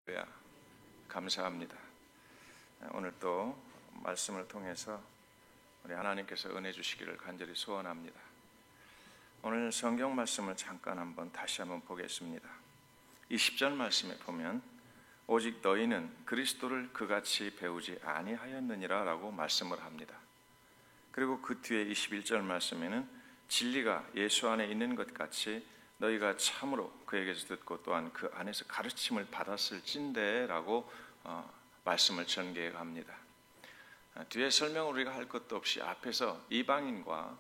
할렐루야, 감사합니다. 오늘 또 말씀을 통해서 우리 하나님께서 은혜 주시기를 간절히 소원합니다. 오늘 성경 말씀을 잠깐 다시 한번 보겠습니다. 20절 말씀에 보면 오직 너희는 그리스도를 그같이 배우지 아니하였느니라 라고 말씀을 합니다. 그리고 그 뒤에 21절 말씀에는 진리가 예수 안에 있는 것 같이 너희가 참으로 그에게서 듣고 또한 그 안에서 가르침을 받았을진대 라고 말씀을 전개해 갑니다. 뒤에 설명을 우리가 할 것도 없이 앞에서 이방인과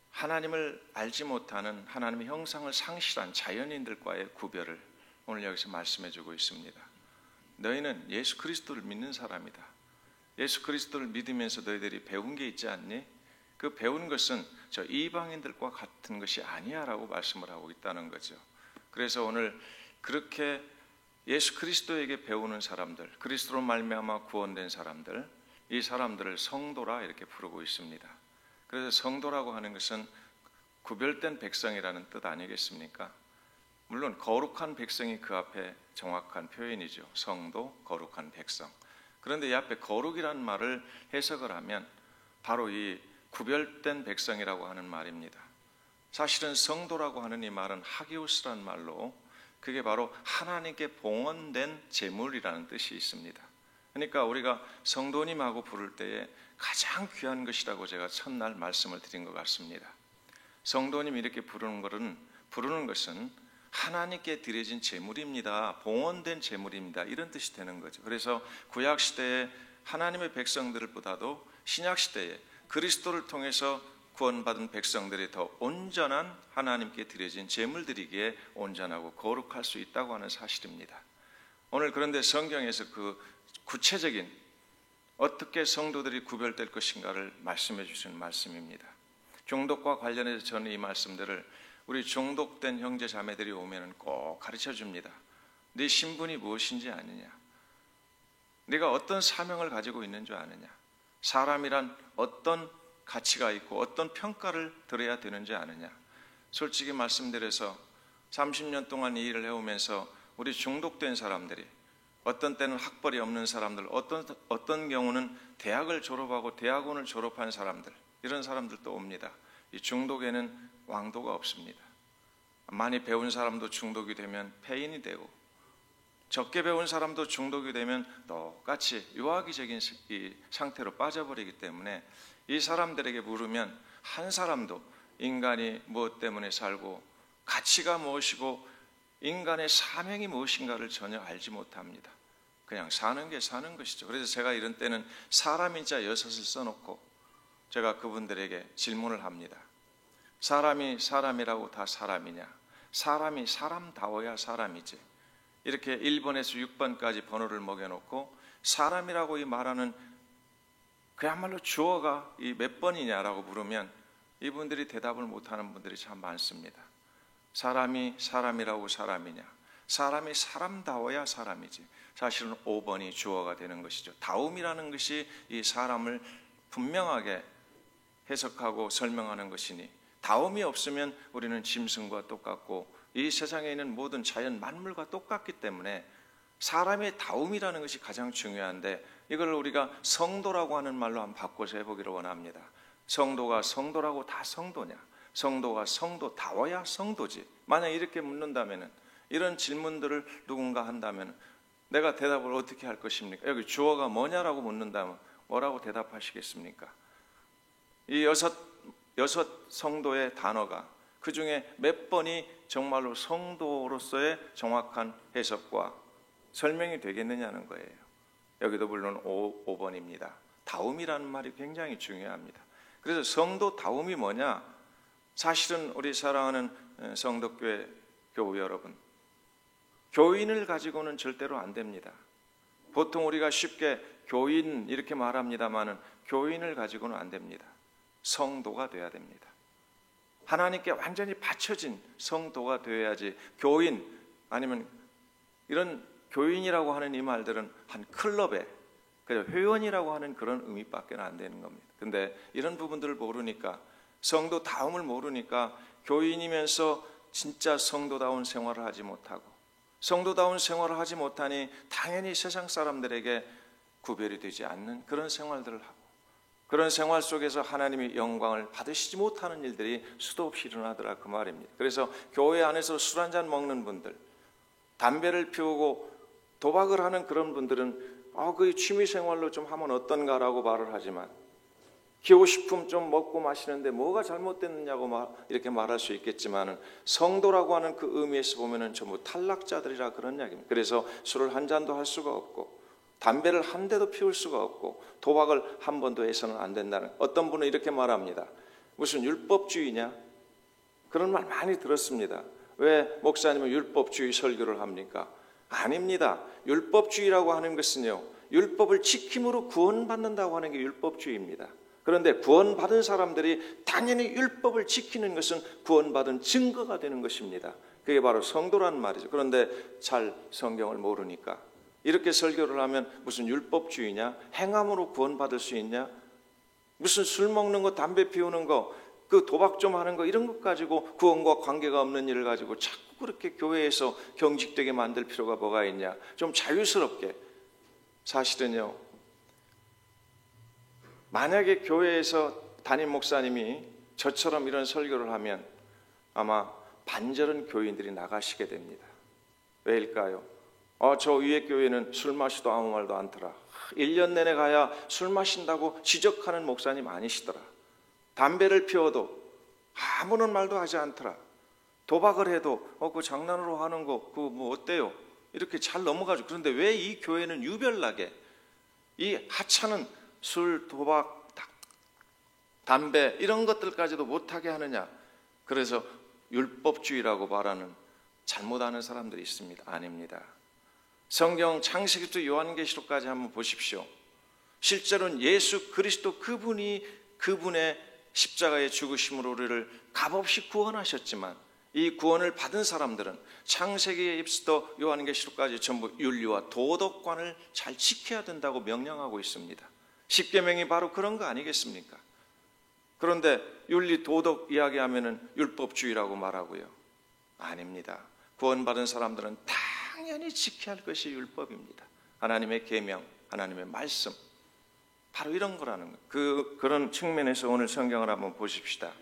하나님을 알지 못하는 하나님의 형상을 상실한 자연인들과의 구별을 오늘 여기서 말씀해 주고 있습니다. 너희는 예수 그리스도를 믿는 사람이다. 예수 그리스도를 믿으면서 너희들이 배운 게 있지 않니? 그 배운 것은 저 이방인들과 같은 것이 아니야 라고 말씀을 하고 있다는 거죠. 그래서 오늘 그렇게 예수 그리스도에게 배우는 사람들, 그리스도로 말미암아 구원된 사람들, 이 사람들을 성도라 이렇게 부르고 있습니다. 그래서 성도라고 하는 것은 구별된 백성이라는 뜻 아니겠습니까? 물론 거룩한 백성이 그 앞에 정확한 표현이죠. 성도, 거룩한 백성. 그런데 이 앞에 거룩이라는 말을 해석을 하면 바로 이 구별된 백성이라고 하는 말입니다. 사실은 성도라고 하는 이 말은 하기오스라는 말로 그게 바로 하나님께 봉헌된 제물이라는 뜻이 있습니다. 그러니까 우리가 성도님하고 부를 때에 가장 귀한 것이라고 제가 첫날 말씀을 드린 것 같습니다. 성도님 이렇게 부르는 것은 하나님께 드려진 제물입니다. 봉헌된 제물입니다. 이런 뜻이 되는 거죠. 그래서 구약시대에 하나님의 백성들보다도 신약시대에 그리스도를 통해서 구원받은 백성들이 더 온전한 하나님께 드려진 제물드리기에 온전하고 거룩할 수 있다고 하는 사실입니다. 오늘 그런데 성경에서 그 구체적인 어떻게 성도들이 구별될 것인가를 말씀해 주시는 말씀입니다. 중독과 관련해서 저는 이 말씀들을 우리 중독된 형제 자매들이 오면 꼭 가르쳐 줍니다. 네 신분이 무엇인지 아느냐? 네가 어떤 사명을 가지고 있는 줄 아느냐? 사람이란 어떤 가치가 있고 어떤 평가를 들어야 되는지 아느냐? 솔직히 말씀드려서 30년 동안 이 일을 해오면서 우리 중독된 사람들이 어떤 때는 학벌이 없는 사람들, 어떤 경우는 대학을 졸업하고 대학원을 졸업한 사람들, 이런 사람들도 옵니다. 이 중독에는 왕도가 없습니다. 많이 배운 사람도 중독이 되면 폐인이 되고 적게 배운 사람도 중독이 되면 똑같이 유아기적인 이 상태로 빠져버리기 때문에 이 사람들에게 물으면 한 사람도 인간이 무엇 때문에 살고 가치가 무엇이고 인간의 사명이 무엇인가를 전혀 알지 못합니다. 그냥 사는 게 사는 것이죠. 그래서 제가 이런 때는 사람인자 6을 써놓고 제가 그분들에게 질문을 합니다. 사람이 사람이라고 다 사람이냐? 사람이 사람다워야 사람이지. 이렇게 1번에서 6번까지 번호를 먹여놓고 사람이라고 이 말하는 그야말로 주어가 이 몇 번이냐라고 물으면 이분들이 대답을 못하는 분들이 참 많습니다. 사람이 사람이라고 사람이냐? 사람이 사람다워야 사람이지. 사실은 5번이 주어가 되는 것이죠. 다움이라는 것이 이 사람을 분명하게 해석하고 설명하는 것이니 다움이 없으면 우리는 짐승과 똑같고 이 세상에 있는 모든 자연 만물과 똑같기 때문에 사람의 다움이라는 것이 가장 중요한데 이걸 우리가 성도라고 하는 말로 한번 바꿔서 해보기를 원합니다. 성도가 성도라고 다 성도냐? 성도가 성도다워야 성도지. 만약 이렇게 묻는다면 이런 질문들을 누군가 한다면 내가 대답을 어떻게 할 것입니까? 여기 주어가 뭐냐라고 묻는다면 뭐라고 대답하시겠습니까? 이 여섯 성도의 단어가 그 중에 몇 번이 정말로 성도로서의 정확한 해석과 설명이 되겠느냐는 거예요. 여기도 물론 5번입니다. 다움이라는 말이 굉장히 중요합니다. 그래서 성도 다움이 뭐냐? 사실은 우리 사랑하는 성도교회 교우 여러분, 교인을 가지고는 절대로 안 됩니다. 보통 우리가 쉽게 교인 이렇게 말합니다마는 교인을 가지고는 안 됩니다. 성도가 돼야 됩니다. 하나님께 완전히 바쳐진 성도가 되어야지 교인 아니면 이런 교인이라고 하는 이 말들은 한 클럽에 회원이라고 하는 그런 의미밖에 안 되는 겁니다. 근데 이런 부분들을 모르니까 성도 다움을 모르니까 교인이면서 진짜 성도다운 생활을 하지 못하고 성도다운 생활을 하지 못하니 당연히 세상 사람들에게 구별이 되지 않는 그런 생활들을 하고, 그런 생활 속에서 하나님의 영광을 받으시지 못하는 일들이 수도 없이 일어나더라 그 말입니다. 그래서 교회 안에서 술 한잔 먹는 분들, 담배를 피우고 도박을 하는 그런 분들은 그 취미 생활로 좀 하면 어떤가라고 말을 하지만, 기호식품 좀 먹고 마시는데 뭐가 잘못됐느냐고 이렇게 말할 수 있겠지만, 성도라고 하는 그 의미에서 보면은 전부 탈락자들이라 그런 이야기입니다. 그래서 술을 한 잔도 할 수가 없고, 담배를 한 대도 피울 수가 없고, 도박을 한 번도 해서는 안 된다는, 어떤 분은 이렇게 말합니다. 무슨 율법주의냐? 그런 말 많이 들었습니다. 왜 목사님은 율법주의 설교를 합니까? 아닙니다. 율법주의라고 하는 것은요, 율법을 지킴으로 구원받는다고 하는 게 율법주의입니다. 그런데 구원받은 사람들이 당연히 율법을 지키는 것은 구원받은 증거가 되는 것입니다. 그게 바로 성도라는 말이죠. 그런데 잘 성경을 모르니까 이렇게 설교를 하면 무슨 율법주의냐? 행함으로 구원받을 수 있냐? 무슨 술 먹는 거, 담배 피우는 거, 그 도박 좀 하는 거, 이런 것 가지고 구원과 관계가 없는 일을 가지고 자꾸 그렇게 교회에서 경직되게 만들 필요가 뭐가 있냐? 좀 자유스럽게. 사실은요, 만약에 교회에서 담임 목사님이 저처럼 이런 설교를 하면 아마 반절은 교인들이 나가시게 됩니다. 왜일까요? 저 위에 교회는 술 마시도 아무 말도 않더라. 1년 내내 가야 술 마신다고 지적하는 목사님 아니시더라. 담배를 피워도 아무런 말도 하지 않더라. 도박을 해도 그 장난으로 하는 거 그거 뭐 어때요? 이렇게 잘 넘어가죠. 그런데 왜 이 교회는 유별나게 이 하찮은 술, 도박, 담배 이런 것들까지도 못하게 하느냐? 그래서 율법주의라고 말하는, 잘못하는 사람들이 있습니다. 아닙니다. 성경 창세기부터 요한계시록까지 한번 보십시오. 실제로는 예수 그리스도 그분의 십자가의 죽으심으로 우리를 값없이 구원하셨지만, 이 구원을 받은 사람들은 창세기에 입부터 요한계시록까지 전부 윤리와 도덕관을 잘 지켜야 된다고 명령하고 있습니다. 십계명이 바로 그런 거 아니겠습니까? 그런데 윤리 도덕 이야기하면은 율법주의라고 말하고요. 아닙니다. 구원받은 사람들은 당연히 지켜야 할 것이 율법입니다. 하나님의 계명, 하나님의 말씀, 바로 이런 거라는 거예요. 그런 측면에서 오늘 성경을 한번 보십시다.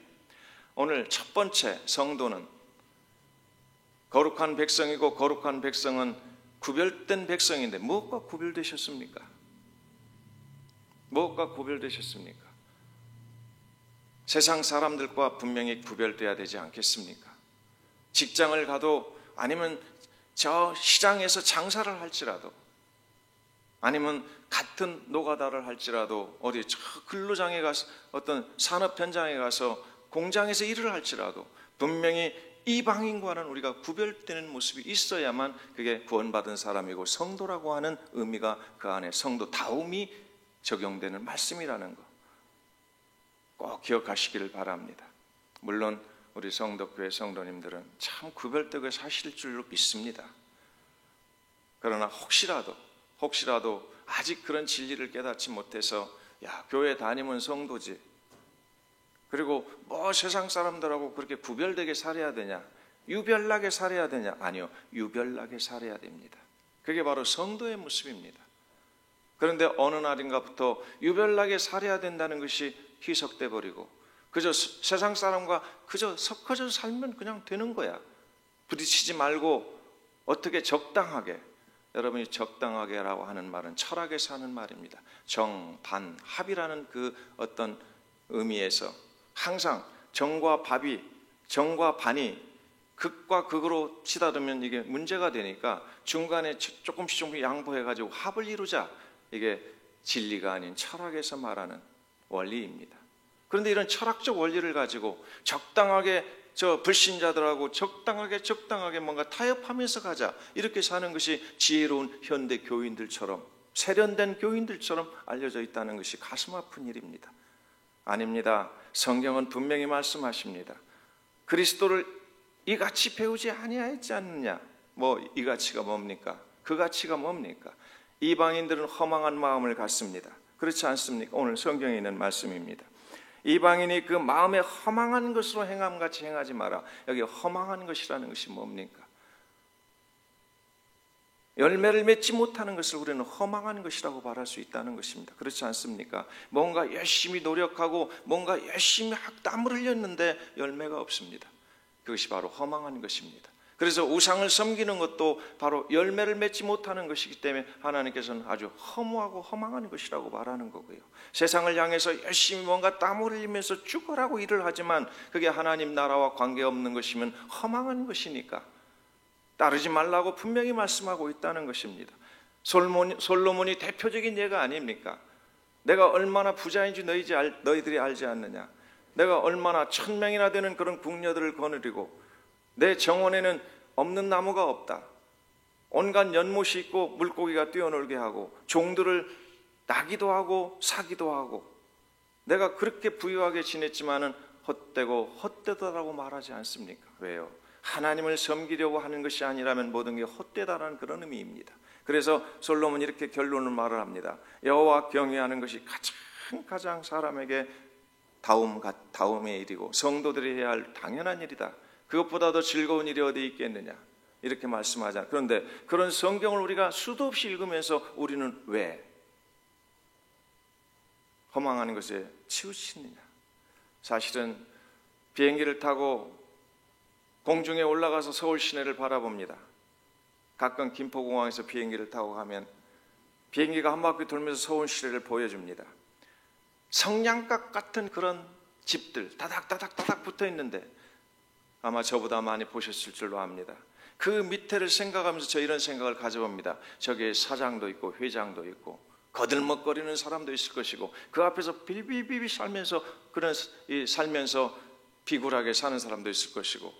오늘 첫 번째, 성도는 거룩한 백성이고, 거룩한 백성은 구별된 백성인데 무엇과 구별되셨습니까? 무엇과 구별되셨습니까? 세상 사람들과 분명히 구별돼야 되지 않겠습니까? 직장을 가도, 아니면 저 시장에서 장사를 할지라도, 아니면 같은 노가다를 할지라도, 어디 저 근로장에 가서, 어떤 산업 현장에 가서 공장에서 일을 할지라도 분명히 이방인과는 우리가 구별되는 모습이 있어야만 그게 구원받은 사람이고 성도라고 하는 의미가 그 안에, 성도다움이 적용되는 말씀이라는 거 꼭 기억하시기를 바랍니다. 물론 우리 성덕교회 성도님들은 참 구별되게 사실 줄로 믿습니다. 그러나 혹시라도 아직 그런 진리를 깨닫지 못해서, 교회 다니면 성도지, 그리고 뭐 세상 사람들하고 그렇게 구별되게 살아야 되냐, 유별나게 살아야 되냐? 아니요, 유별나게 살아야 됩니다. 그게 바로 성도의 모습입니다. 그런데 어느 날인가부터 유별나게 살아야 된다는 것이 희석돼 버리고, 그저 세상 사람과 그저 섞어져 살면 그냥 되는 거야. 부딪히지 말고 어떻게 적당하게, 여러분이 적당하게라고 하는 말은 철학에서 하는 말입니다. 정, 반, 합이라는 그 어떤 의미에서 항상 정과 반이 극과 극으로 치닫으면 이게 문제가 되니까 중간에 조금씩 양보해가지고 합을 이루자. 이게 진리가 아닌 철학에서 말하는 원리입니다. 그런데 이런 철학적 원리를 가지고 적당하게 불신자들하고 적당하게 뭔가 타협하면서 가자, 이렇게 사는 것이 지혜로운 현대 교인들처럼, 세련된 교인들처럼 알려져 있다는 것이 가슴 아픈 일입니다. 아닙니다. 성경은 분명히 말씀하십니다. 그리스도를 이같이 배우지 아니하였지 않느냐? 이 가치가 뭡니까? 그 가치가 뭡니까? 이방인들은 허망한 마음을 갖습니다. 그렇지 않습니까? 오늘 성경에 있는 말씀입니다. 이방인이 그 마음에 허망한 것으로 행함같이 행하지 마라. 여기 허망한 것이라는 것이 뭡니까? 열매를 맺지 못하는 것을 우리는 허망한 것이라고 말할 수 있다는 것입니다. 그렇지 않습니까? 뭔가 열심히 노력하고 뭔가 열심히 땀을 흘렸는데 열매가 없습니다. 그것이 바로 허망한 것입니다. 그래서 우상을 섬기는 것도 바로 열매를 맺지 못하는 것이기 때문에 하나님께서는 아주 허무하고 허망한 것이라고 말하는 거고요. 세상을 향해서 열심히 뭔가 땀을 흘리면서 죽으라고 일을 하지만 그게 하나님 나라와 관계없는 것이면 허망한 것이니까 따르지 말라고 분명히 말씀하고 있다는 것입니다. 솔로몬이 대표적인 예가 아닙니까? 내가 얼마나 부자인지 너희들이 알지 않느냐? 내가 얼마나 1000명이나 되는 그런 궁녀들을 거느리고 내 정원에는 없는 나무가 없다. 온갖 연못이 있고 물고기가 뛰어놀게 하고 종들을 나기도 하고 사기도 하고 내가 그렇게 부유하게 지냈지만은 헛되고 헛되다라고 말하지 않습니까? 왜요? 하나님을 섬기려고 하는 것이 아니라면 모든 게 헛되다라는 그런 의미입니다. 그래서 솔로몬이 이렇게 결론을 말을 합니다. 여호와 경외하는 것이 가장 사람에게 다움의 일이고 성도들이 해야 할 당연한 일이다. 그것보다 더 즐거운 일이 어디 있겠느냐 이렇게 말씀하잖아요. 그런데 그런 성경을 우리가 수도 없이 읽으면서 우리는 왜 허망한 것에 치우치느냐. 사실은 비행기를 타고 공중에 올라가서 서울 시내를 바라봅니다. 가끔 김포공항에서 비행기를 타고 가면 비행기가 한 바퀴 돌면서 서울 시내를 보여줍니다. 성냥갑 같은 그런 집들 다닥다닥 붙어 있는데 아마 저보다 많이 보셨을 줄로 압니다. 그 밑에를 생각하면서 저 이런 생각을 가져봅니다. 저기에 사장도 있고 회장도 있고 거들먹거리는 사람도 있을 것이고 그 앞에서 빌빌빌 살면서 비굴하게 사는 사람도 있을 것이고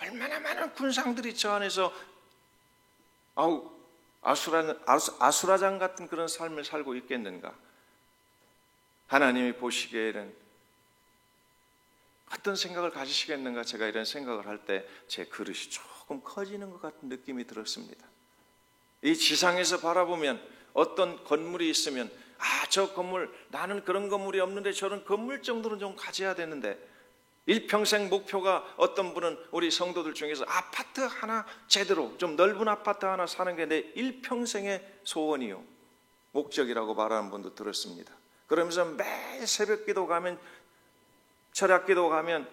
얼마나 많은 군상들이 저 안에서 아수라장 같은 그런 삶을 살고 있겠는가. 하나님이 보시기에는 어떤 생각을 가지시겠는가. 제가 이런 생각을 할 때 제 그릇이 조금 커지는 것 같은 느낌이 들었습니다. 이 지상에서 바라보면 어떤 건물이 있으면 저 건물 나는 그런 건물이 없는데 저런 건물 정도는 좀 가져야 되는데 일평생 목표가 어떤 분은 우리 성도들 중에서 아파트 하나 제대로 좀 넓은 아파트 하나 사는 게 내 일평생의 소원이요 목적이라고 말하는 분도 들었습니다. 그러면서 매일 새벽기도 가면 철학기도 가면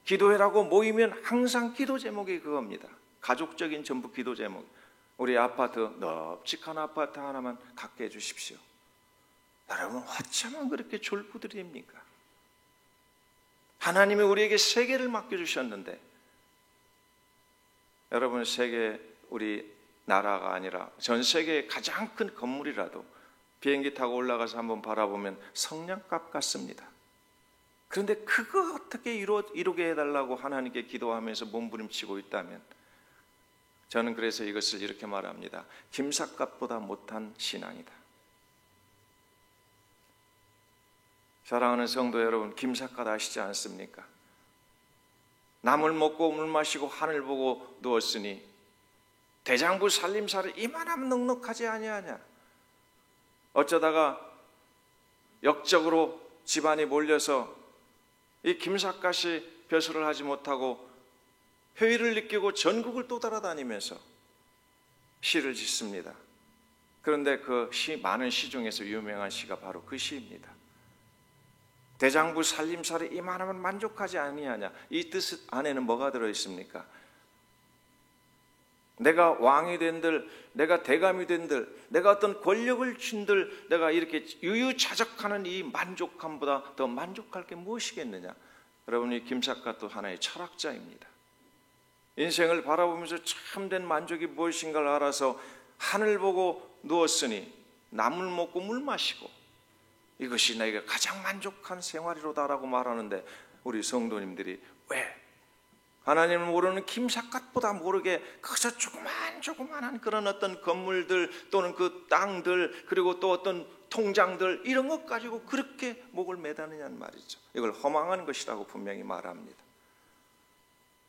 기도회라고 모이면 항상 기도 제목이 그겁니다. 가족적인 전부 기도 제목. 우리 아파트 넓직한 아파트 하나만 갖게 해주십시오. 여러분 어쩌면 그렇게 졸부들입니까? 하나님이 우리에게 세계를 맡겨주셨는데 여러분 세계 우리 나라가 아니라 전 세계의 가장 큰 건물이라도 비행기 타고 올라가서 한번 바라보면 성냥갑 같습니다. 그런데 그거 어떻게 이루게 해달라고 하나님께 기도하면서 몸부림치고 있다면 저는 그래서 이것을 이렇게 말합니다. 김삿갓보다 못한 신앙이다. 사랑하는 성도 여러분, 김삿갓 아시지 않습니까? 나물 먹고 물 마시고 하늘 보고 누웠으니 대장부 살림살이 이만하면 넉넉하지 아니하냐. 어쩌다가 역적으로 집안이 몰려서 이 김삿갓이 벼슬을 하지 못하고 회의를 느끼고 전국을 또 따라다니면서 시를 짓습니다. 그런데 그 많은 시 중에서 유명한 시가 바로 그 시입니다. 대장부 살림살이 이만하면 만족하지 아니하냐. 이 뜻 안에는 뭐가 들어있습니까? 내가 왕이 된들, 내가 대감이 된들, 내가 어떤 권력을 준들, 내가 이렇게 유유자적하는 이 만족함보다 더 만족할 게 무엇이겠느냐. 여러분 이 김삿갓도 하나의 철학자입니다. 인생을 바라보면서 참된 만족이 무엇인가를 알아서 하늘 보고 누웠으니 나물 먹고 물 마시고 이것이 나에게 가장 만족한 생활이로다라고 말하는데 우리 성도님들이 왜 하나님을 모르는 김삿갓보다 모르게 그저 조그만한 그런 어떤 건물들 또는 그 땅들 그리고 또 어떤 통장들 이런 것 가지고 그렇게 목을 매다느냐는 말이죠. 이걸 허망한 것이라고 분명히 말합니다.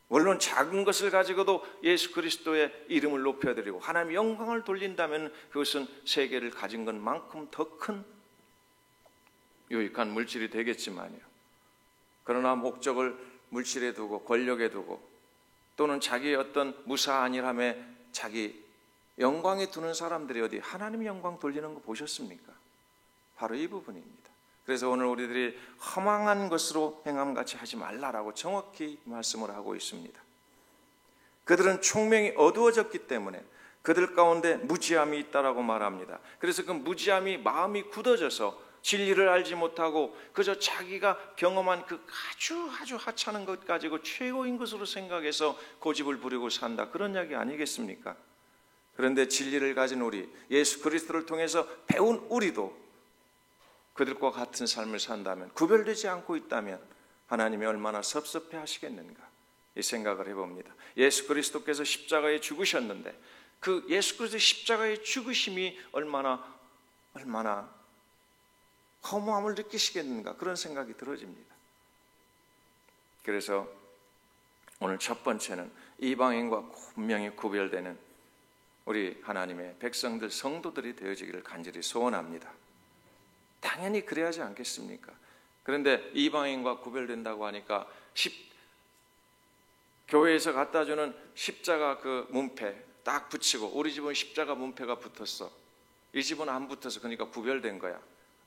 물론 작은 것을 가지고도 예수 그리스도의 이름을 높여드리고 하나님의 영광을 돌린다면 그것은 세계를 가진 것만큼 더 큰 유익한 물질이 되겠지만요. 그러나 목적을 물질에 두고 권력에 두고 또는 자기의 어떤 무사안일함에 자기 영광에 두는 사람들이 어디 하나님 영광 돌리는 거 보셨습니까? 바로 이 부분입니다. 그래서 오늘 우리들이 허망한 것으로 행함같이 하지 말라라고 정확히 말씀을 하고 있습니다. 그들은 총명이 어두워졌기 때문에 그들 가운데 무지함이 있다라고 말합니다. 그래서 그 무지함이 마음이 굳어져서 진리를 알지 못하고 그저 자기가 경험한 그 아주 하찮은 것 가지고 최고인 것으로 생각해서 고집을 부리고 산다, 그런 이야기 아니겠습니까? 그런데 진리를 가진 우리, 예수 그리스도를 통해서 배운 우리도 그들과 같은 삶을 산다면, 구별되지 않고 있다면 하나님이 얼마나 섭섭해 하시겠는가, 이 생각을 해봅니다. 예수 그리스도께서 십자가에 죽으셨는데 그 예수 그리스도의 십자가의 죽으심이 얼마나 허무함을 느끼시겠는가, 그런 생각이 들어집니다. 그래서 오늘 첫 번째는 이방인과 분명히 구별되는 우리 하나님의 백성들, 성도들이 되어지기를 간절히 소원합니다. 당연히 그래야 하지 않겠습니까? 그런데 이방인과 구별된다고 하니까 교회에서 갖다 주는 십자가 그 문패 딱 붙이고, 우리 집은 십자가 문패가 붙었어, 이 집은 안 붙어서 그러니까 구별된 거야.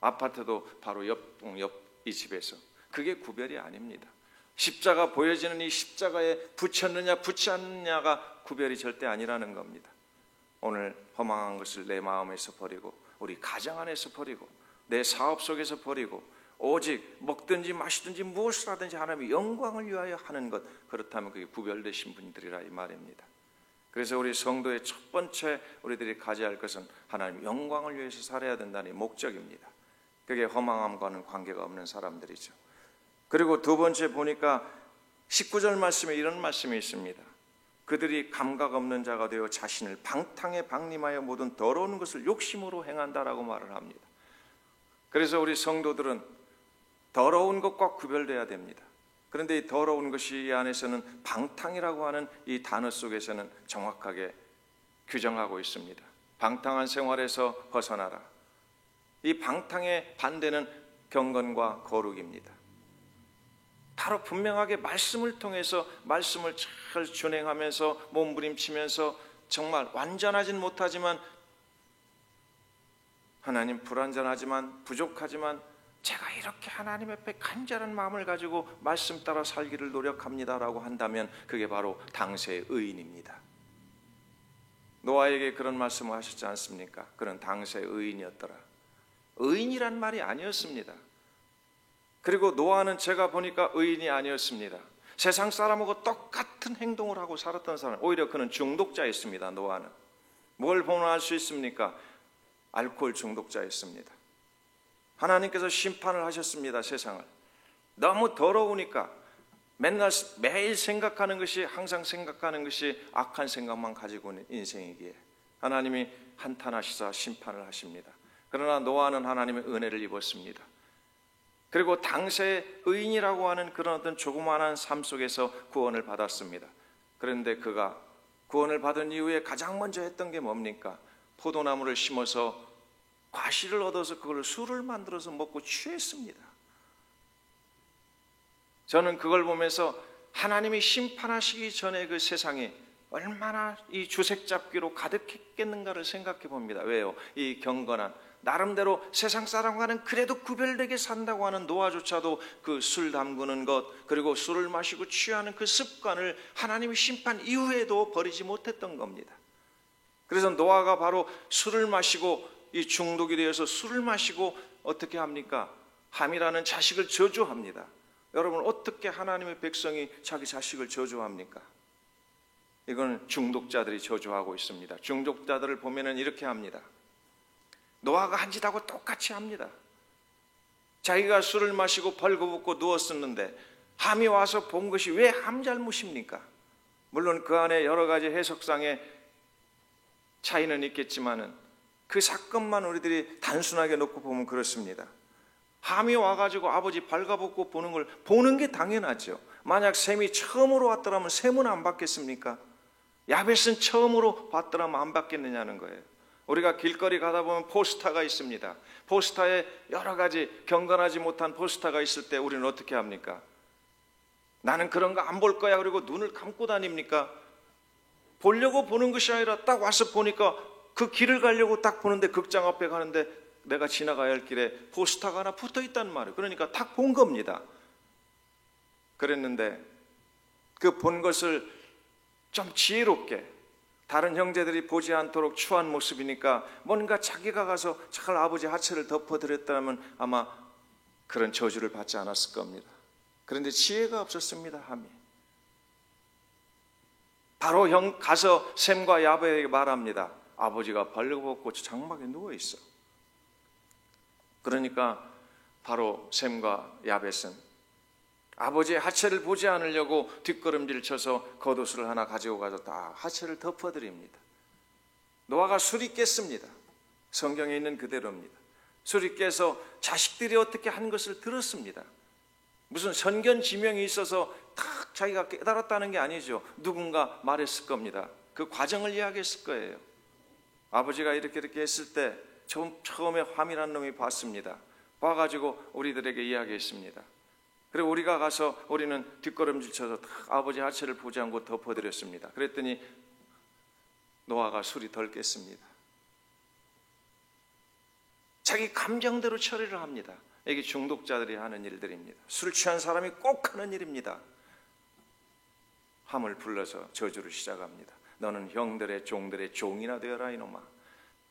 아파트도 바로 옆 이 집에서. 그게 구별이 아닙니다. 십자가 보여지는 이 십자가에 붙였느냐 붙지 않느냐가 구별이 절대 아니라는 겁니다. 오늘 허망한 것을 내 마음에서 버리고, 우리 가정 안에서 버리고, 내 사업 속에서 버리고, 오직 먹든지 마시든지 무엇을 하든지 하나님의 영광을 위하여 하는 것, 그렇다면 그게 구별되신 분들이라 이 말입니다. 그래서 우리 성도의 첫 번째 우리들이 가져야 할 것은 하나님의 영광을 위해서 살아야 된다는 목적입니다. 그게 허망함과는 관계가 없는 사람들이죠. 그리고 두 번째 보니까 19절 말씀에 이런 말씀이 있습니다. 그들이 감각 없는 자가 되어 자신을 방탕에 방림하여 모든 더러운 것을 욕심으로 행한다라고 말을 합니다. 그래서 우리 성도들은 더러운 것과 구별돼야 됩니다. 그런데 이 더러운 것이 이 안에서는 방탕이라고 하는 이 단어 속에서는 정확하게 규정하고 있습니다. 방탕한 생활에서 벗어나라. 이 방탕의 반대는 경건과 거룩입니다. 바로 분명하게 말씀을 통해서 말씀을 잘 준행하면서 몸부림치면서 정말 완전하진 못하지만, 하나님 불완전하지만 부족하지만 제가 이렇게 하나님 앞에 간절한 마음을 가지고 말씀 따라 살기를 노력합니다라고 한다면 그게 바로 당세의 의인입니다. 노아에게 그런 말씀을 하셨지 않습니까? 그런 당세의 의인이었더라. 의인이란 말이 아니었습니다. 그리고 노아는 제가 보니까 의인이 아니었습니다. 세상 사람하고 똑같은 행동을 하고 살았던 사람, 오히려 그는 중독자였습니다. 노아는 뭘 보면 알 수 있습니까? 알코올 중독자였습니다. 하나님께서 심판을 하셨습니다. 세상을 너무 더러우니까 매일 생각하는 것이, 항상 생각하는 것이 악한 생각만 가지고 있는 인생이기에 하나님이 한탄하시사 심판을 하십니다. 그러나 노아는 하나님의 은혜를 입었습니다. 그리고 당시의 의인이라고 하는 그런 어떤 조그마한 삶 속에서 구원을 받았습니다. 그런데 그가 구원을 받은 이후에 가장 먼저 했던 게 뭡니까? 포도나무를 심어서 과실을 얻어서 그걸 술을 만들어서 먹고 취했습니다. 저는 그걸 보면서 하나님이 심판하시기 전에 그 세상이 얼마나 이 주색잡기로 가득했겠는가를 생각해 봅니다. 왜요? 이 경건한, 나름대로 세상 사람과는 그래도 구별되게 산다고 하는 노아조차도 그 술 담그는 것, 그리고 술을 마시고 취하는 그 습관을 하나님의 심판 이후에도 버리지 못했던 겁니다. 그래서 노아가 바로 술을 마시고 이 중독이 되어서 술을 마시고 어떻게 합니까? 함이라는 자식을 저주합니다. 여러분, 어떻게 하나님의 백성이 자기 자식을 저주합니까? 이건 중독자들이 저주하고 있습니다. 중독자들을 보면은 이렇게 합니다. 노아가 한 짓하고 똑같이 합니다. 자기가 술을 마시고 벌거벗고 누웠었는데 함이 와서 본 것이 왜 함 잘못입니까? 물론 그 안에 여러 가지 해석상의 차이는 있겠지만은 그 사건만 우리들이 단순하게 놓고 보면 그렇습니다. 함이 와가지고 아버지 발가벗고 보는 걸 보는 게 당연하죠. 만약 셈이 처음으로 왔더라면 셈은 안 받겠습니까? 야벳은 처음으로 봤더라면 안 받겠느냐는 거예요. 우리가 길거리 가다 보면 포스터가 있습니다. 포스터에 여러 가지 경건하지 못한 포스터가 있을 때 우리는 어떻게 합니까? 나는 그런 거 안 볼 거야 그리고 눈을 감고 다닙니까? 보려고 보는 것이 아니라 딱 와서 보니까 그 길을 가려고 딱 보는데 극장 앞에 가는데 내가 지나가야 할 길에 포스터가 하나 붙어 있단 말이에요. 그러니까 딱 본 겁니다. 그랬는데 그 본 것을 좀 지혜롭게, 다른 형제들이 보지 않도록 추한 모습이니까 뭔가 자기가 가서 잘 아버지 하체를 덮어드렸다면 아마 그런 저주를 받지 않았을 겁니다. 그런데 지혜가 없었습니다. 함이. 바로 형 가서 셈과 야벳에게 말합니다. 아버지가 벌거벗고 장막에 누워있어. 그러니까 바로 셈과 야벳은 아버지의 하체를 보지 않으려고 뒷걸음질 쳐서 겉옷을 하나 가지고 가서 다 하체를 덮어드립니다. 노아가 술이 깼습니다. 성경에 있는 그대로입니다. 술이 깨서 자식들이 어떻게 한 것을 들었습니다. 무슨 선견 지명이 있어서 딱 자기가 깨달았다는 게 아니죠. 누군가 말했을 겁니다. 그 과정을 이야기했을 거예요. 아버지가 이렇게 했을 때 처음에 화밀한 놈이 봤습니다. 봐가지고 우리들에게 이야기했습니다. 그리고 우리가 가서 우리는 뒷걸음질 쳐서 딱 아버지 하체를 보지 않고 덮어드렸습니다. 그랬더니 노아가 술이 덜 깼습니다. 자기 감정대로 처리를 합니다. 이게 중독자들이 하는 일들입니다. 술 취한 사람이 꼭 하는 일입니다. 함을 불러서 저주를 시작합니다. 너는 형들의 종들의 종이나 되어라 이놈아.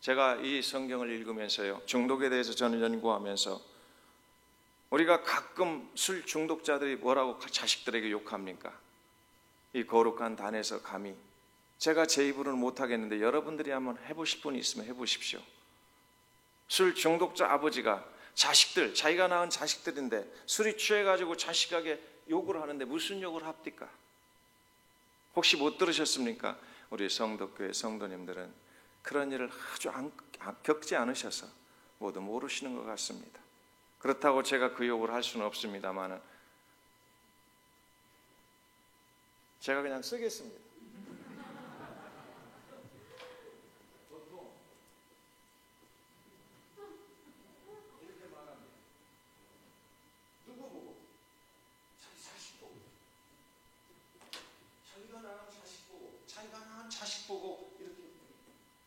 제가 이 성경을 읽으면서요, 중독에 대해서 저는 연구하면서 우리가 가끔 술 중독자들이 뭐라고 자식들에게 욕합니까? 이 거룩한 단에서 감히, 제가 제 입으로는 못하겠는데 여러분들이 한번 해보실 분이 있으면 해보십시오. 술 중독자 아버지가 자식들, 자기가 낳은 자식들인데 술이 취해가지고 자식에게 욕을 하는데 무슨 욕을 합니까? 혹시 못 들으셨습니까? 우리 성덕교회 성도님들은 그런 일을 아주 겪지 않으셔서 모두 모르시는 것 같습니다. 그렇다고 제가 그 욕을 할 수는 없습니다만 제가 그냥 쓰겠습니다. 보통 이렇게 말합니다. 누구 보고? 자기 자식 보고. 자기가 낳은 자식 보고, 자기가 낳은 자식 보고 이렇게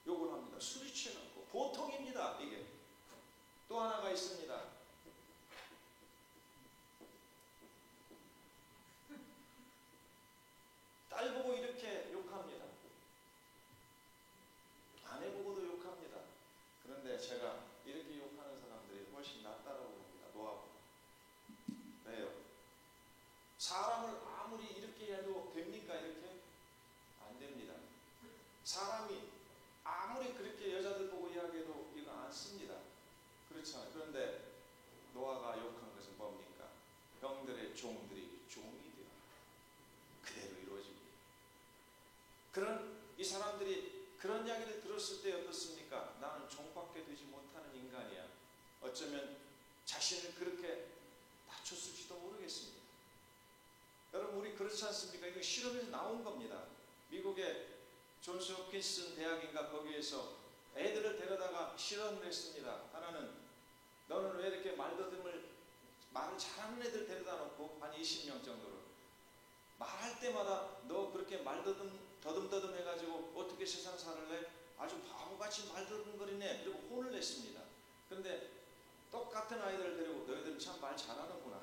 욕을 합니다. 술이 취해갖고. 보통입니다. 이게. 또 하나가 있습니다. 딸 보고 이렇게 욕합니다. 아내 보고도 욕합니다. 그런데 제가 이렇게 욕하는 사람들이 훨씬 낫다라고 봅니다. 노하고. 왜요? 사람을 아무리 이렇게 해도 됩니까? 이렇게? 안 됩니다. 사람이 아무리 그렇게 여자들 보고 이야기해도 이거 안 씁니다. 그렇잖아요. 그런데 노아가 욕한 것은 뭡니까? 형들의 종들이 종이 되어 그대로 이루어집니다. 그런 이 사람들이 그런 이야기를 들었을 때 어떻습니까? 나는 종밖에 되지 못하는 인간이야. 어쩌면 자신을 그렇게 낮췄을지도 모르겠습니다. 여러분, 우리 그렇지 않습니까? 이거 실험에서 나온 겁니다. 미국의 존스 홉킨스 대학인가 거기에서 애들을 데려다가 실험을 했습니다. 하나는 너는 왜 이렇게 말을 잘하는 애들 데려다 놓고 한 20명 정도로 말할 때마다 너 그렇게 더듬더듬 해가지고 어떻게 세상 살을래? 아주 바보같이 말더듬거리네. 그리고 혼을 냈습니다. 그런데 똑같은 아이들을 데리고 너희들은 참 말 잘하는구나.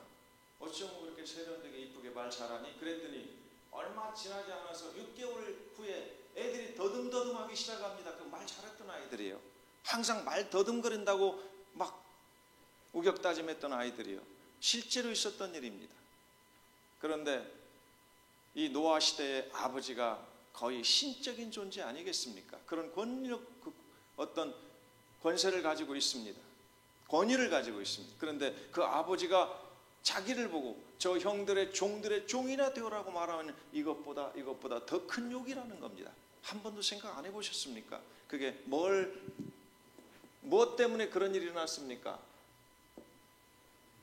어쩌면 그렇게 세련되게 이쁘게 말 잘하니? 그랬더니 얼마 지나지 않아서 6개월 후에 애들이 더듬더듬하기 시작합니다. 그 말 잘했던 아이들이에요. 항상 말 더듬거린다고 막 우격다짐했던 아이들이요. 실제로 있었던 일입니다. 그런데 이 노아 시대의 아버지가 거의 신적인 존재 아니겠습니까? 그런 어떤 권세를 가지고 있습니다. 권위를 가지고 있습니다. 그런데 그 아버지가 자기를 보고 저 형들의 종들의 종이나 되어라고 말하면 이것보다 더 큰 욕이라는 겁니다. 한 번도 생각 안 해보셨습니까? 그게 무엇 때문에 그런 일이 일어났습니까?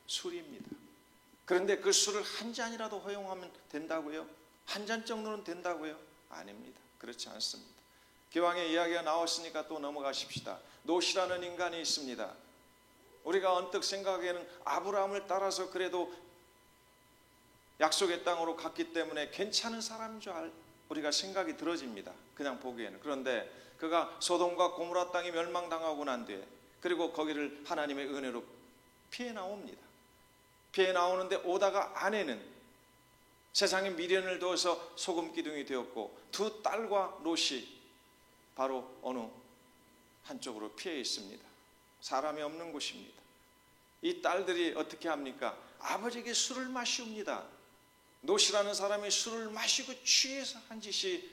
술입니다. 그런데 그 술을 한 잔이라도 허용하면 된다고요? 한 잔 정도는 된다고요? 아닙니다. 그렇지 않습니다. 기왕에 이야기가 나왔으니까 또 넘어가십시다. 롯이라는 인간이 있습니다. 우리가 언뜻 생각하기에는 아브라함을 따라서 그래도 약속의 땅으로 갔기 때문에 괜찮은 사람인 줄 우리가 생각이 들어집니다. 그냥 보기에는. 그런데 그가 소돔과 고모라 땅이 멸망당하고 난 뒤에, 그리고 거기를 하나님의 은혜로 피해 나옵니다. 피해 나오는데 오다가 아내는 세상에 미련을 두어서 소금 기둥이 되었고, 두 딸과 롯이 바로 어느 한쪽으로 피해 있습니다. 사람이 없는 곳입니다. 이 딸들이 어떻게 합니까? 아버지에게 술을 마시옵니다. 롯이라는 사람이 술을 마시고 취해서 한 짓이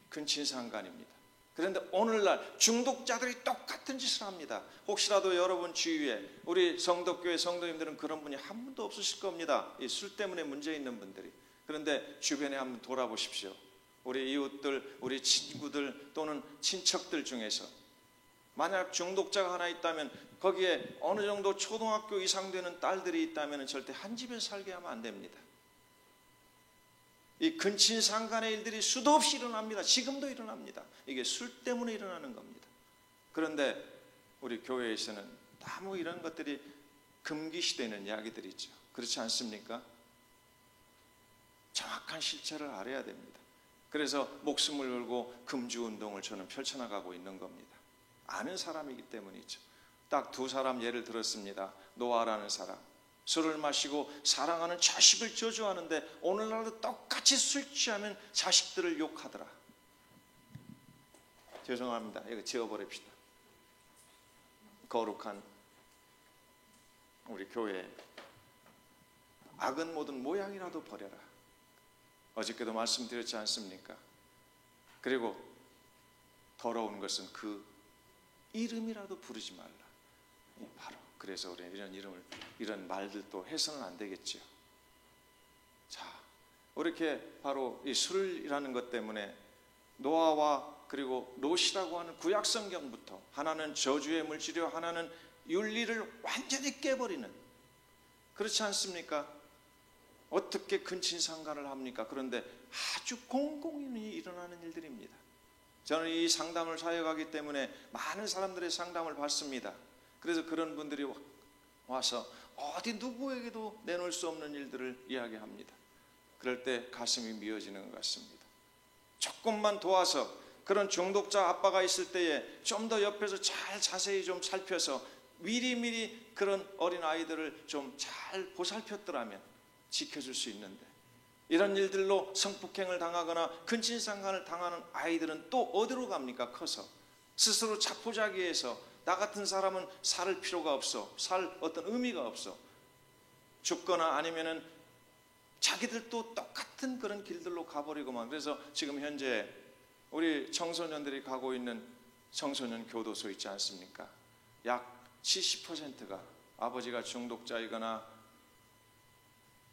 근친상간입니다. 그런데 오늘날 중독자들이 똑같은 짓을 합니다. 혹시라도 여러분 주위에 우리 성덕교회 성도님들은 그런 분이 한 분도 없으실 겁니다. 이 술 때문에 문제 있는 분들이. 그런데 주변에 한번 돌아보십시오. 우리 이웃들, 우리 친구들 또는 친척들 중에서 만약 중독자가 하나 있다면 거기에 어느 정도 초등학교 이상 되는 딸들이 있다면 절대 한 집에 살게 하면 안 됩니다. 이 근친상간의 일들이 수도 없이 일어납니다. 지금도 일어납니다. 이게 술 때문에 일어나는 겁니다. 그런데 우리 교회에서는 너무 이런 것들이 금기시되는 이야기들이 있죠. 그렇지 않습니까? 정확한 실체를 알아야 됩니다. 그래서 목숨을 걸고 금주운동을 저는 펼쳐나가고 있는 겁니다. 아는 사람이기 때문이죠. 딱 두 사람 예를 들었습니다. 노아라는 사람, 술을 마시고 사랑하는 자식을 저주하는데 오늘날도 똑같이 술 취하면 자식들을 욕하더라. 죄송합니다. 이거 지워버립시다. 거룩한 우리 교회, 악은 모든 모양이라도 버려라. 어저께도 말씀드렸지 않습니까? 그리고 더러운 것은 그 이름이라도 부르지 말라. 바로 그래서 우리는 이런 말들도 해서는 안 되겠죠. 자, 이렇게 바로 이 술이라는 것 때문에 노아와 그리고 롯이라고 하는 구약 성경부터 하나는 저주의 물질이요 하나는 윤리를 완전히 깨버리는, 그렇지 않습니까? 어떻게 근친상간을 합니까? 그런데 아주 공공연히 일어나는 일들입니다. 저는 이 상담을 사역하기 때문에 많은 사람들의 상담을 받습니다. 그래서 그런 분들이 와서 어디 누구에게도 내놓을 수 없는 일들을 이야기합니다. 그럴 때 가슴이 미어지는 것 같습니다. 조금만 도와서 그런 중독자 아빠가 있을 때에 좀 더 옆에서 잘 자세히 좀 살펴서 미리미리 그런 어린 아이들을 좀 잘 보살폈더라면 지켜줄 수 있는데, 이런 일들로 성폭행을 당하거나 근친상간을 당하는 아이들은 또 어디로 갑니까? 커서 스스로 자포자기해서 나 같은 사람은 살 필요가 없어, 살 어떤 의미가 없어, 죽거나 아니면은 자기들도 똑같은 그런 길들로 가버리고만. 그래서 지금 현재 우리 청소년들이 가고 있는 청소년 교도소 있지 않습니까? 약 70%가 아버지가 중독자이거나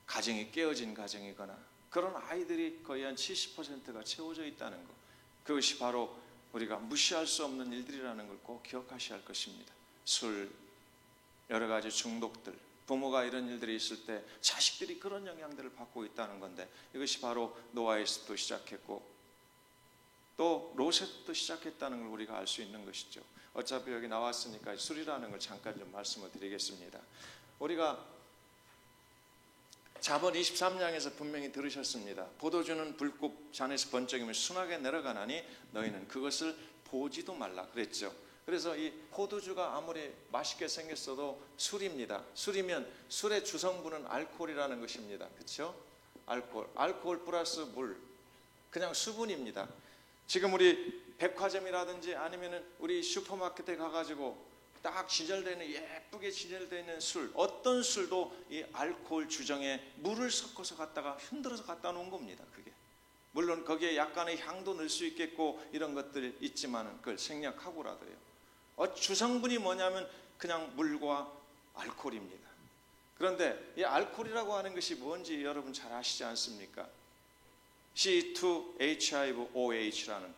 가정이 깨어진 가정이거나 그런 아이들이 거의 한 70%가 채워져 있다는 것. 그것이 바로 우리가 무시할 수 없는 일들이라는 걸 꼭 기억하셔야 할 것입니다. 술, 여러 가지 중독들, 부모가 이런 일들이 있을 때 자식들이 그런 영향들을 받고 있다는 건데, 이것이 바로 노아에서부터 시작했고 또 롯에서부터 시작했다는 걸 우리가 알 수 있는 것이죠. 어차피 여기 나왔으니까 술이라는 걸 잠깐 좀 말씀을 드리겠습니다. 우리가 잠언 23장에서 분명히 들으셨습니다. 포도주는 불꽃 잔에서 번쩍이면 순하게 내려가나니 너희는 그것을 보지도 말라 그랬죠. 그래서 이 포도주가 아무리 맛있게 생겼어도 술입니다. 술이면 술의 주성분은 알코올이라는 것입니다. 그렇죠? 알코올 플러스 물, 그냥 수분입니다. 지금 우리 백화점이라든지 아니면은 우리 슈퍼마켓에 가가지고 딱 진열되어 있는, 예쁘게 진열되어 있는 술, 어떤 술도 이 알코올 주정에 물을 섞어서 갖다가 흔들어서 갖다 놓은 겁니다. 그게 물론 거기에 약간의 향도 넣을 수 있겠고 이런 것들이 있지만 그걸 생략하고라도요. 주성분이 뭐냐면 그냥 물과 알코올입니다. 그런데 이 알코올이라고 하는 것이 뭔지 여러분 잘 아시지 않습니까? C2H5OH라는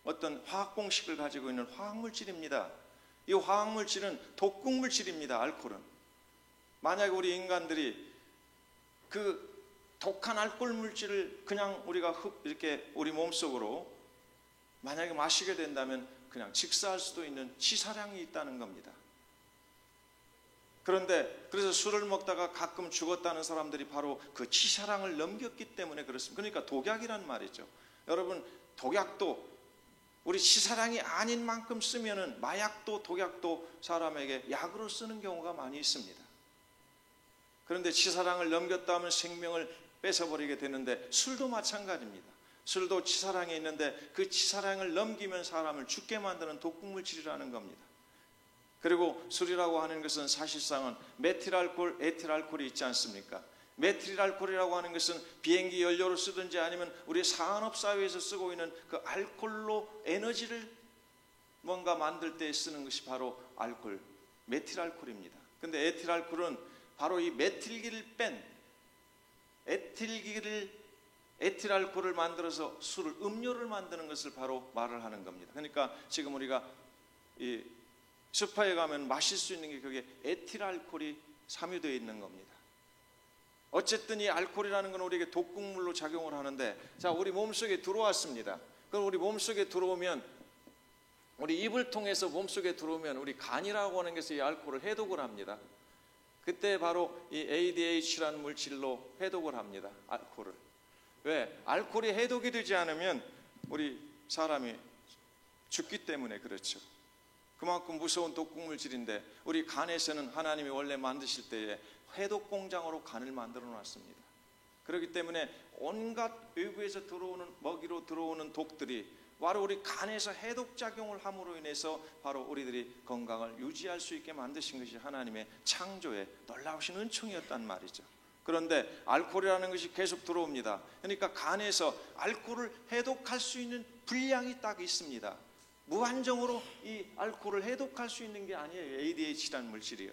어떤 화학 공식을 가지고 있는 화학물질입니다. 이 화학물질은 독극물질입니다. 알코올은. 만약에 우리 인간들이 그 독한 알코올 물질을 그냥 우리가 이렇게 우리 몸속으로 만약에 마시게 된다면 그냥 직사할 수도 있는 치사량이 있다는 겁니다. 그런데 그래서 술을 먹다가 가끔 죽었다는 사람들이 바로 그 치사랑을 넘겼기 때문에 그렇습니다. 그러니까 독약이란 말이죠. 여러분, 독약도 우리 치사랑이 아닌 만큼 쓰면은 마약도 독약도 사람에게 약으로 쓰는 경우가 많이 있습니다. 그런데 치사랑을 넘겼다 하면 생명을 뺏어버리게 되는데 술도 마찬가지입니다. 술도 치사랑이 있는데 그 치사랑을 넘기면 사람을 죽게 만드는 독극물질이라는 겁니다. 그리고 술이라고 하는 것은 사실상은 메틸알코올, 에틸알코올이 있지 않습니까? 메틸알코올이라고 하는 것은 비행기 연료로 쓰든지 아니면 우리 산업사회에서 쓰고 있는 그 알코올로 에너지를 뭔가 만들 때 쓰는 것이 바로 알코올, 메틸알코올입니다. 근데 에틸알코올은 바로 이 메틸기를 뺀 에틸알코올을 만들어서 술을 음료를 만드는 것을 바로 말을 하는 겁니다. 그러니까 지금 우리가 이 슈퍼에 가면 마실 수 있는 게 거기에 에틸알코올이 함유되어 있는 겁니다. 어쨌든 이 알코올이라는 건 우리에게 독극물로 작용을 하는데, 자, 우리 몸속에 들어왔습니다. 그럼 우리 몸속에 들어오면, 우리 입을 통해서 몸속에 들어오면 우리 간이라고 하는 것이 이 알코올을 해독을 합니다. 그때 바로 이 ADH라는 물질로 해독을 합니다. 알코올을. 왜? 알코올이 해독이 되지 않으면 우리 사람이 죽기 때문에 그렇죠. 그만큼 무서운 독극물질인데 우리 간에서는 하나님이 원래 만드실 때에 해독 공장으로 간을 만들어 놨습니다. 그렇기 때문에 온갖 외부에서 들어오는 먹이로 들어오는 독들이 바로 우리 간에서 해독 작용을 함으로 인해서 바로 우리들이 건강을 유지할 수 있게 만드신 것이 하나님의 창조의 놀라우신 은총이었단 말이죠. 그런데 알코올이라는 것이 계속 들어옵니다. 그러니까 간에서 알코올을 해독할 수 있는 분량이 딱 있습니다. 무한정으로 이 알코올을 해독할 수 있는 게 아니에요. ADH라는 물질이요.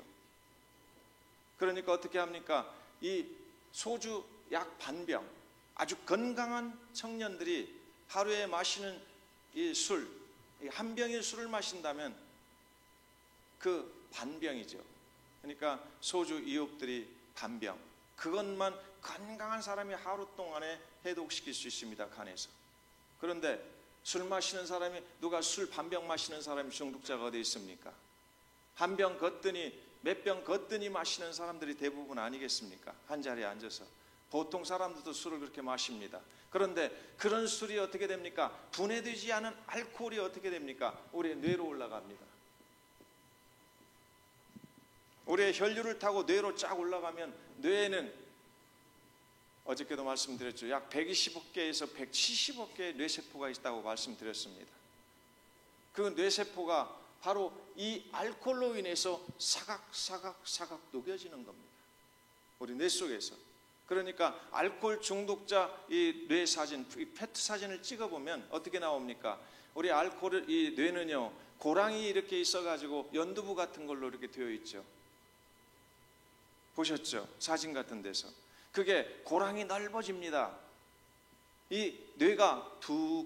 그러니까 어떻게 합니까? 이 소주 약 반병, 아주 건강한 청년들이 하루에 마시는 이 술, 한 병의 술을 마신다면 그 반병이죠. 그러니까 소주 2홉들이 반병, 그것만 건강한 사람이 하루 동안에 해독시킬 수 있습니다. 간에서. 그런데 술 마시는 사람이, 누가 술 반병 마시는 사람이 중독자가 어디 있습니까? 한 병 걷더니 몇 병 걷더니 마시는 사람들이 대부분 아니겠습니까? 한 자리에 앉아서. 보통 사람들도 술을 그렇게 마십니다. 그런데 그런 술이 어떻게 됩니까? 분해되지 않은 알코올이 어떻게 됩니까? 우리의 뇌로 올라갑니다. 우리의 혈류를 타고 뇌로 쫙 올라가면 뇌에는 어저께도 말씀드렸죠. 약 120억개에서 170억 개의 뇌세포가 있다고 말씀드렸습니다. 그 뇌세포가 바로 이 알코올로 인해서 사각 녹여지는 겁니다. 우리 뇌 속에서. 그러니까 알코올 중독자 이 뇌 사진, 이 페트 사진을 찍어보면 어떻게 나옵니까? 우리 알코올, 이 뇌는요, 고랑이 이렇게 있어가지고 연두부 같은 걸로 이렇게 되어 있죠. 보셨죠? 사진 같은 데서. 그게 고랑이 넓어집니다. 이 뇌가 두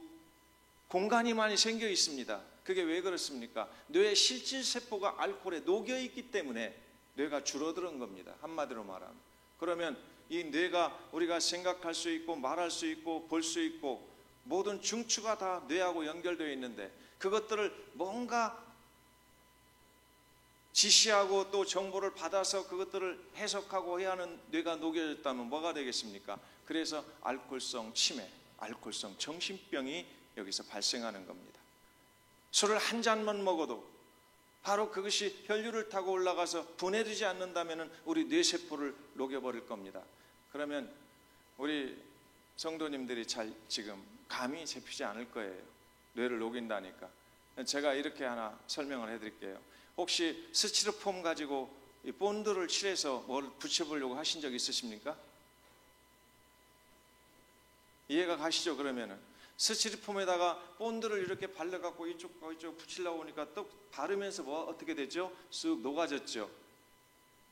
공간이 많이 생겨 있습니다. 그게 왜 그렇습니까? 뇌의 실질세포가 알코올에 녹여있기 때문에 뇌가 줄어드는 겁니다. 한마디로 말하면. 그러면 이 뇌가 우리가 생각할 수 있고 말할 수 있고 볼 수 있고 모든 중추가 다 뇌하고 연결되어 있는데 그것들을 뭔가 지시하고 또 정보를 받아서 그것들을 해석하고 해야 하는 뇌가 녹여졌다면 뭐가 되겠습니까? 그래서 알코올성 치매, 알코올성 정신병이 여기서 발생하는 겁니다. 술을 한 잔만 먹어도 바로 그것이 혈류를 타고 올라가서 분해되지 않는다면 우리 뇌세포를 녹여버릴 겁니다. 그러면 우리 성도님들이 잘 지금 감이 잡히지 않을 거예요. 뇌를 녹인다니까. 제가 이렇게 하나 설명을 해드릴게요. 혹시 스티로폼 가지고 이 본드를 칠해서 뭘 붙여보려고 하신 적 있으십니까? 이해가 가시죠? 그러면은 스티로폼에다가 본드를 이렇게 발라갖고 이쪽 붙이려고 하니까 또 바르면서 뭐 어떻게 되죠? 쓱 녹아졌죠.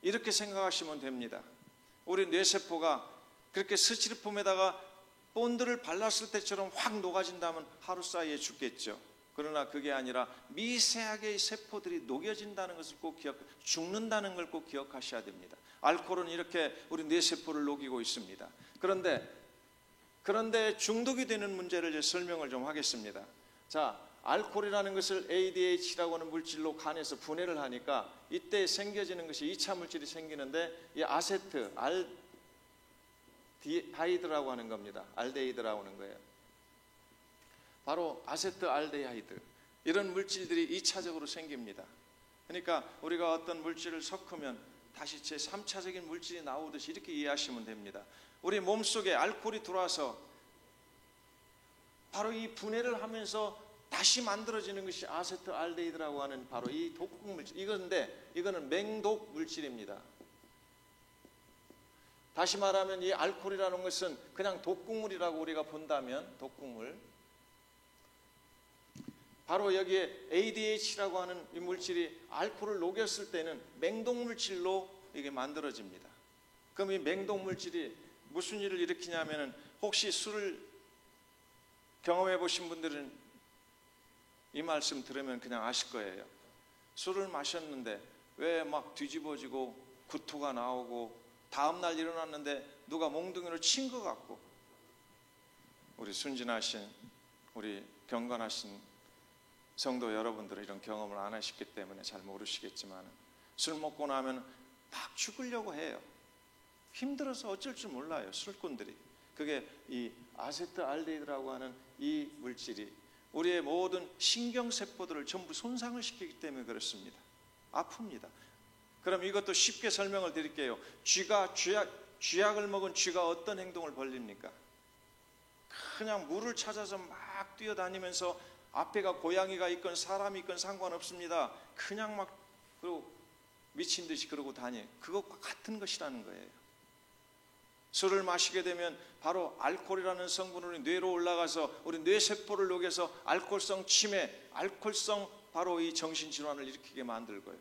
이렇게 생각하시면 됩니다. 우리 뇌세포가 그렇게 스티로폼에다가 본드를 발랐을 때처럼 확 녹아진다면 하루 사이에 죽겠죠. 그러나 그게 아니라 미세하게 세포들이 녹여진다는 것을 꼭 죽는다는 걸 꼭 기억하셔야 됩니다. 알코올은 이렇게 우리 뇌세포를 녹이고 있습니다. 그런데 중독이 되는 문제를 설명을 좀 하겠습니다. 자, 알코올이라는 것을 ADH라고 하는 물질로 간에서 분해를 하니까 이때 생겨지는 것이 2차 물질이 생기는데 이 아세트, 알데히드라고 하는 겁니다. 알데히드라고 하는 거예요. 바로 아세트 알데히드, 이런 물질들이 2차적으로 생깁니다. 그러니까 우리가 어떤 물질을 섞으면 다시 제3차적인 물질이 나오듯이 이렇게 이해하시면 됩니다. 우리 몸속에 알코올이 들어와서 바로 이 분해를 하면서 다시 만들어지는 것이 아세트 알데히드라고 하는 바로 이 독극 물질. 이거는 맹독 물질입니다. 다시 말하면 이 알코올이라는 것은 그냥 독극물이라고 우리가 본다면, 독극물, 바로 여기에 ADH라고 하는 이 물질이 알코올을 녹였을 때는 맹독 물질로 이게 만들어집니다. 그럼 이 맹독 물질이 무슨 일을 일으키냐면은, 혹시 술을 경험해 보신 분들은 이 말씀 들으면 그냥 아실 거예요. 술을 마셨는데 왜 막 뒤집어지고 구토가 나오고 다음날 일어났는데 누가 몽둥이로 친 것 같고. 우리 순진하신, 우리 경건하신 성도 여러분들은 이런 경험을 안 하셨기 때문에 잘 모르시겠지만, 술 먹고 나면 막 죽으려고 해요. 힘들어서 어쩔 줄 몰라요, 술꾼들이. 그게 이 아세트 알데히드라고 하는 이 물질이 우리의 모든 신경세포들을 전부 손상을 시키기 때문에 그렇습니다. 아픕니다. 그럼 이것도 쉽게 설명을 드릴게요. 쥐약을 먹은 쥐가 어떤 행동을 벌립니까? 그냥 물을 찾아서 막 뛰어다니면서, 앞에가 고양이가 있건 사람이 있건 상관없습니다. 그냥 막 그리고 미친 듯이 그러고 다니. 그것과 같은 것이라는 거예요. 술을 마시게 되면 바로 알코올이라는 성분이 뇌로 올라가서 우리 뇌세포를 녹여서 알코올성 치매, 알코올성 바로 이 정신질환을 일으키게 만들고요.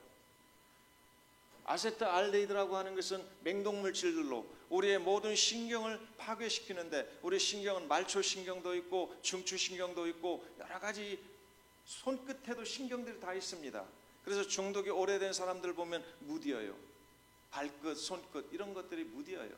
아세트 알데히드라고 하는 것은 맹독물질들로 우리의 모든 신경을 파괴시키는데, 우리 신경은 말초신경도 있고 중추신경도 있고 여러 가지 손끝에도 신경들이 다 있습니다. 그래서 중독이 오래된 사람들 보면 무디어요. 발끝, 손끝 이런 것들이 무디어요.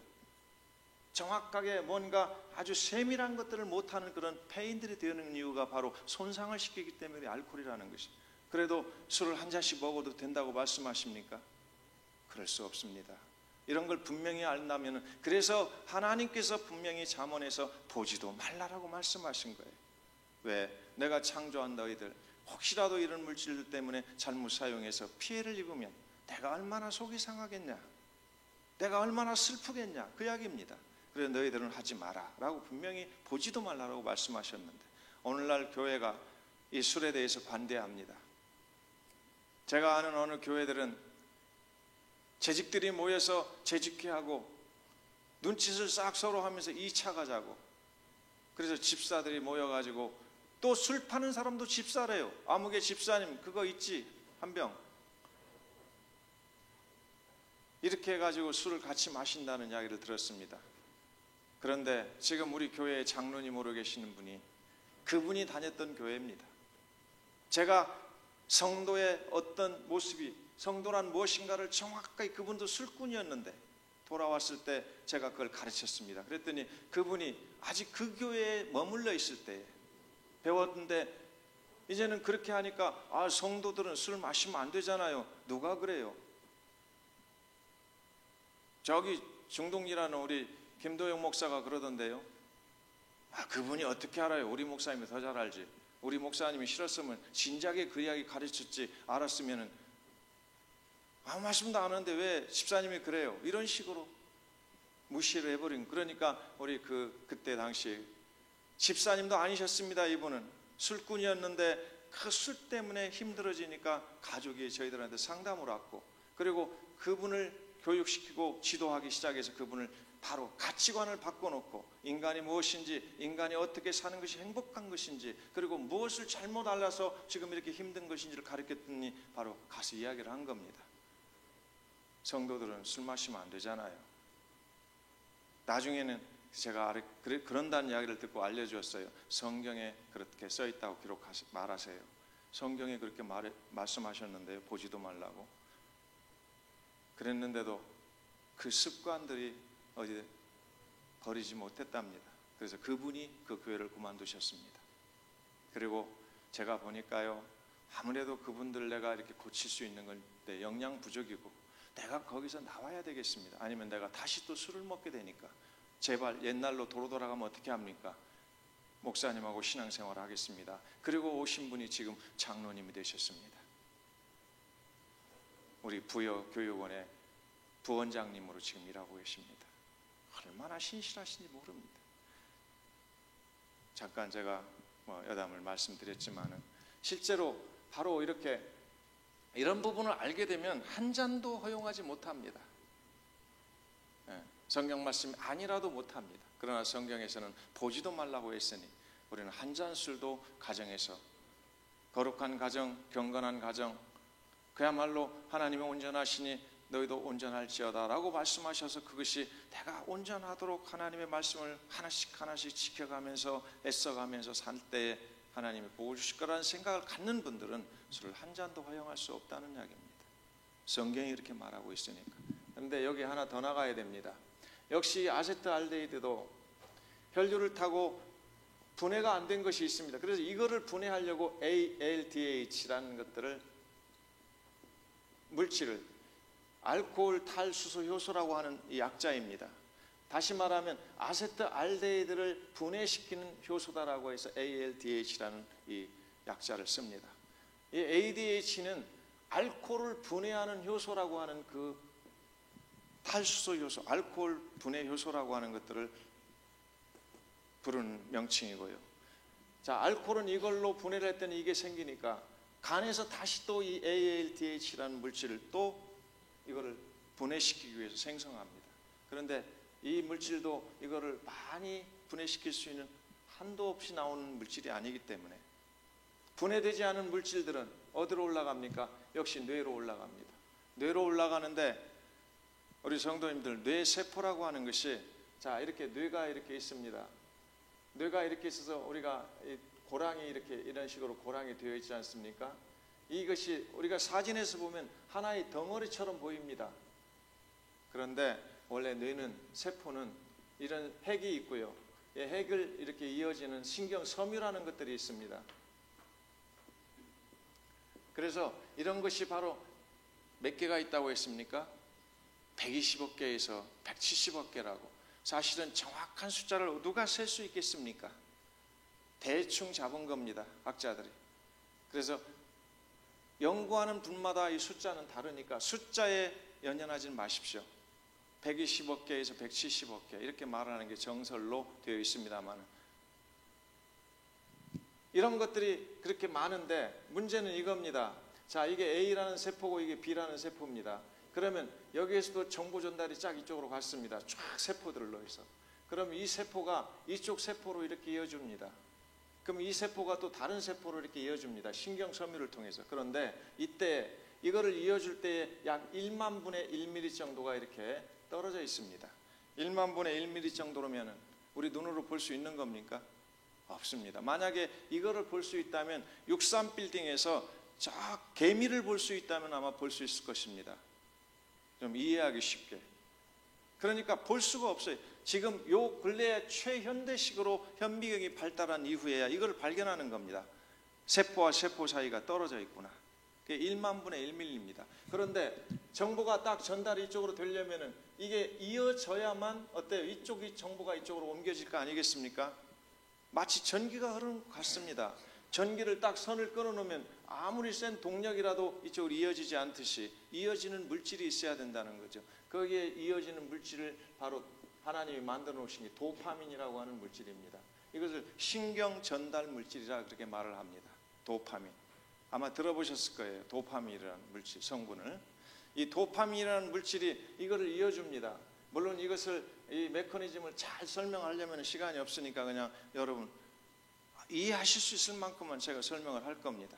정확하게 뭔가 아주 세밀한 것들을 못하는 그런 폐인들이 되는 이유가 바로 손상을 시키기 때문에 알코올이라는 것이. 그래도 술을 한 잔씩 먹어도 된다고 말씀하십니까? 그럴 수 없습니다. 이런 걸 분명히 안다면, 그래서 하나님께서 분명히 잠언에서 보지도 말라라고 말씀하신 거예요. 왜? 내가 창조한 너희들 혹시라도 이런 물질들 때문에 잘못 사용해서 피해를 입으면 내가 얼마나 속이 상하겠냐, 내가 얼마나 슬프겠냐, 그 이야기입니다. 그래서 너희들은 하지 마라 라고 분명히 보지도 말라라고 말씀하셨는데, 오늘날 교회가 이 술에 대해서 관대합니다. 제가 아는 어느 교회들은 재직들이 모여서 재직회하고 눈짓을 싹 서로 하면서 2차 가자고, 그래서 집사들이 모여가지고 또 술 파는 사람도 집사래요. 아무개 집사님 그거 있지 한 병, 이렇게 해가지고 술을 같이 마신다는 이야기를 들었습니다. 그런데 지금 우리 교회에 장로님으로 계시는 분이, 그분이 다녔던 교회입니다. 제가 성도의 어떤 모습이, 성도란 무엇인가를 정확하게, 그분도 술꾼이었는데 돌아왔을 때 제가 그걸 가르쳤습니다. 그랬더니 그분이 아직 그 교회에 머물러 있을 때 배웠는데, 이제는 그렇게 하니까 성도들은 술 마시면 안 되잖아요. 누가 그래요? 저기 중동이라는 우리 김도영 목사가 그러던데요. 그분이 어떻게 알아요? 우리 목사님이 더 잘 알지. 우리 목사님이 싫었으면 진작에 그 이야기 가르쳤지, 알았으면은 아무 말씀도 안 하는데 왜 집사님이 그래요? 이런 식으로 무시를 해버린. 그러니까 우리 그때 당시 집사님도 아니셨습니다. 이분은 술꾼이었는데 그 술 때문에 힘들어지니까 가족이 저희들한테 상담을 왔고, 그리고 그분을 교육시키고 지도하기 시작해서 그분을 바로 가치관을 바꿔놓고, 인간이 무엇인지, 인간이 어떻게 사는 것이 행복한 것인지, 그리고 무엇을 잘못 알아서 지금 이렇게 힘든 것인지를 가르쳤더니 바로 가서 이야기를 한 겁니다. 성도들은 술 마시면 안 되잖아요. 나중에는 제가 그런다는 이야기를 듣고 알려주었어요. 성경에 그렇게 써있다고 말하세요. 성경에 그렇게 말씀하셨는데요, 보지도 말라고. 그랬는데도 그 습관들이 어디 버리지 못했답니다. 그래서 그분이 그 교회를 그만두셨습니다. 그리고 제가 보니까요, 아무래도 그분들 내가 이렇게 고칠 수 있는 건데 영양 부족이고 내가 거기서 나와야 되겠습니다. 아니면 내가 다시 또 술을 먹게 되니까 제발 옛날로 돌아가면 어떻게 합니까? 목사님하고 신앙생활을 하겠습니다. 그리고 오신 분이 지금 장로님이 되셨습니다. 우리 부여교육원의 부원장님으로 지금 일하고 계십니다. 얼마나 신실하신지 모릅니다. 잠깐 제가 여담을 말씀드렸지만은 실제로 바로 이렇게 이런 부분을 알게 되면 한 잔도 허용하지 못합니다. 성경 말씀이 아니라도 못합니다. 그러나 성경에서는 보지도 말라고 했으니 우리는 한 잔 술도 가정에서 거룩한 가정, 경건한 가정, 그야말로 하나님이 온전하시니 너희도 온전할지어다 라고 말씀하셔서 그것이 내가 온전하도록 하나님의 말씀을 하나씩 지켜가면서 애써가면서 살 때에 하나님이 복을 주실 거라는 생각을 갖는 분들은 술을 한 잔도 허용할 수 없다는 이야기입니다. 성경이 이렇게 말하고 있으니까. 그런데 여기 하나 더 나가야 됩니다. 역시 아세트알데히드도 혈류를 타고 분해가 안 된 것이 있습니다. 그래서 이거를 분해하려고 ALDH라는 것들을 물질을 알코올 탈수소 효소라고 하는 이 약자입니다. 다시 말하면 아세트알데히드를 분해시키는 효소다라고 해서 ALDH라는 이 약자를 씁니다. 이 ADH는 알코올을 분해하는 효소라고 하는 그 탈수소 효소, 알코올 분해 효소라고 하는 것들을 부르는 명칭이고요. 자, 알코올은 이걸로 분해를 했더니 이게 생기니까 간에서 다시 또 이 ALDH라는 물질을 또 이거를 분해시키기 위해서 생성합니다. 그런데 이 물질도 이거를 많이 분해시킬 수 있는 한도 없이 나오는 물질이 아니기 때문에 분해되지 않은 물질들은 어디로 올라갑니까? 역시 뇌로 올라갑니다. 뇌로 올라가는데 우리 성도님들 뇌세포라고 하는 것이 자 이렇게 뇌가 이렇게 있습니다. 뇌가 이렇게 있어서 우리가 고랑이 이렇게 이런 식으로 고랑이 되어 있지 않습니까? 이것이 우리가 사진에서 보면 하나의 덩어리처럼 보입니다. 그런데 원래 뇌는 세포는 이런 핵이 있고요. 이 핵을 이렇게 이어지는 신경섬유라는 것들이 있습니다. 그래서 이런 것이 바로 몇 개가 있다고 했습니까? 120억 개에서 170억 개라고. 사실은 정확한 숫자를 누가 셀 수 있겠습니까? 대충 잡은 겁니다, 학자들이. 그래서 연구하는 분마다 이 숫자는 다르니까 숫자에 연연하지 마십시오. 120억 개에서 170억 개 이렇게 말하는 게 정설로 되어 있습니다만 이런 것들이 그렇게 많은데 문제는 이겁니다. 자, 이게 A라는 세포고 이게 B라는 세포입니다. 그러면 여기에서도 정보 전달이 쫙 이쪽으로 갔습니다. 쫙 세포들을 넣어서. 그럼 이 세포가 이쪽 세포로 이렇게 이어줍니다. 그럼 이 세포가 또 다른 세포로 이렇게 이어줍니다. 신경섬유를 통해서. 그런데 이때 이거를 이어줄 때에 약 1만 분의 1mm 정도가 이렇게 떨어져 있습니다. 1만 분의 1mm 정도로면 우리 눈으로 볼 수 있는 겁니까? 없습니다. 만약에 이거를 볼 수 있다면 63빌딩에서 저 개미를 볼 수 있다면 아마 볼 수 있을 것입니다. 좀 이해하기 쉽게. 그러니까 볼 수가 없어요. 지금 요 근래에 최현대식으로 현미경이 발달한 이후에야 이걸 발견하는 겁니다. 세포와 세포 사이가 떨어져 있구나. 그게 1만 분의 1mm입니다. 그런데 정보가 딱 전달이 이쪽으로 되려면은 이게 이어져야만 어때요? 이쪽이 정보가 이쪽으로 옮겨질 거 아니겠습니까? 마치 전기가 흐르는 것 같습니다. 전기를 딱 선을 끊어놓으면 아무리 센 동력이라도 이쪽으로 이어지지 않듯이 이어지는 물질이 있어야 된다는 거죠. 거기에 이어지는 물질을 바로 하나님이 만들어 놓으신 게 도파민이라고 하는 물질입니다. 이것을 신경 전달 물질이라 그렇게 말을 합니다. 도파민. 아마 들어보셨을 거예요. 도파민이라는 물질 성분을. 이 도파민이라는 물질이 이거를 이어줍니다. 물론 이것을 이 메커니즘을 잘 설명하려면 시간이 없으니까 그냥 여러분 이해하실 수 있을 만큼만 제가 설명을 할 겁니다.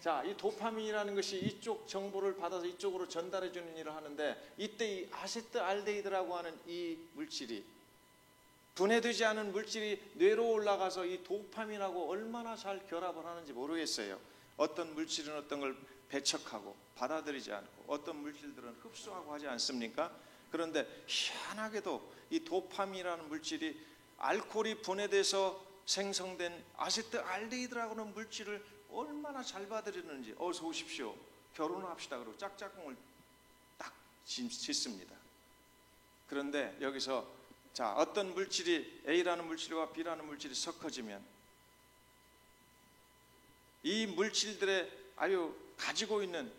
자, 이 도파민이라는 것이 이쪽 정보를 받아서 이쪽으로 전달해 주는 일을 하는데 이때 이 아세트알데히드라고 하는 이 물질이 분해되지 않은 물질이 뇌로 올라가서 이 도파민하고 얼마나 잘 결합을 하는지 모르겠어요. 어떤 물질은 어떤 걸 배척하고 받아들이지 않고 어떤 물질들은 흡수하고 하지 않습니까? 그런데 희한하게도 이 도파민이라는 물질이 알코올이 분해돼서 생성된 아세트알데히드라고는 물질을 얼마나 잘 받아들이는지. 어서 오십시오, 결혼합시다 그러고 짝짝꿍을 딱 짓습니다. 그런데 여기서 자, 어떤 물질이 A라는 물질과 B라는 물질이 섞어지면 이 물질들의 아주 가지고 있는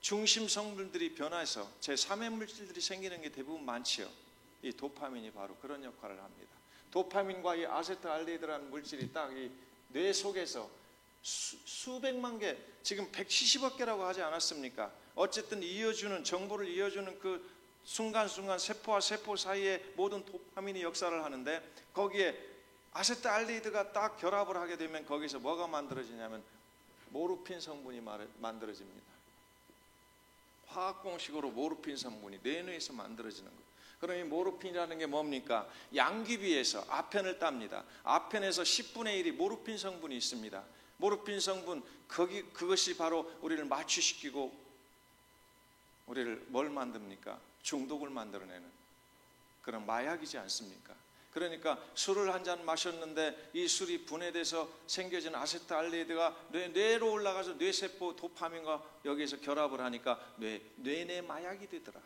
중심 성분들이 변해서 제3의 물질들이 생기는 게 대부분 많지요. 이 도파민이 바로 그런 역할을 합니다. 도파민과 이 아세트알데히드라는 물질이 딱 이 뇌 속에서 수백만 개, 지금 170억 개라고 하지 않았습니까? 어쨌든 이어주는, 정보를 이어주는 그 순간순간 세포와 세포 사이에 모든 도파민이 역사를 하는데, 거기에 아세트알데히드가 딱 결합을 하게 되면 거기서 뭐가 만들어지냐면 모르핀 성분이 만들어집니다. 화학 공식으로 모르핀 성분이 뇌에서 만들어지는 거예요. 그럼 이 모르핀이라는 게 뭡니까? 양귀비에서 아펜을 땁니다. 아펜에서 10분의 1이 모르핀 성분이 있습니다. 모르핀 성분, 그것이 바로 우리를 마취시키고 우리를 뭘 만듭니까? 중독을 만들어내는 그런 마약이지 않습니까? 그러니까 술을 한 잔 마셨는데 이 술이 분해돼서 생겨진 아세트알데히드가 뇌로 올라가서 뇌세포 도파민과 여기에서 결합을 하니까 뇌내 마약이 되더라.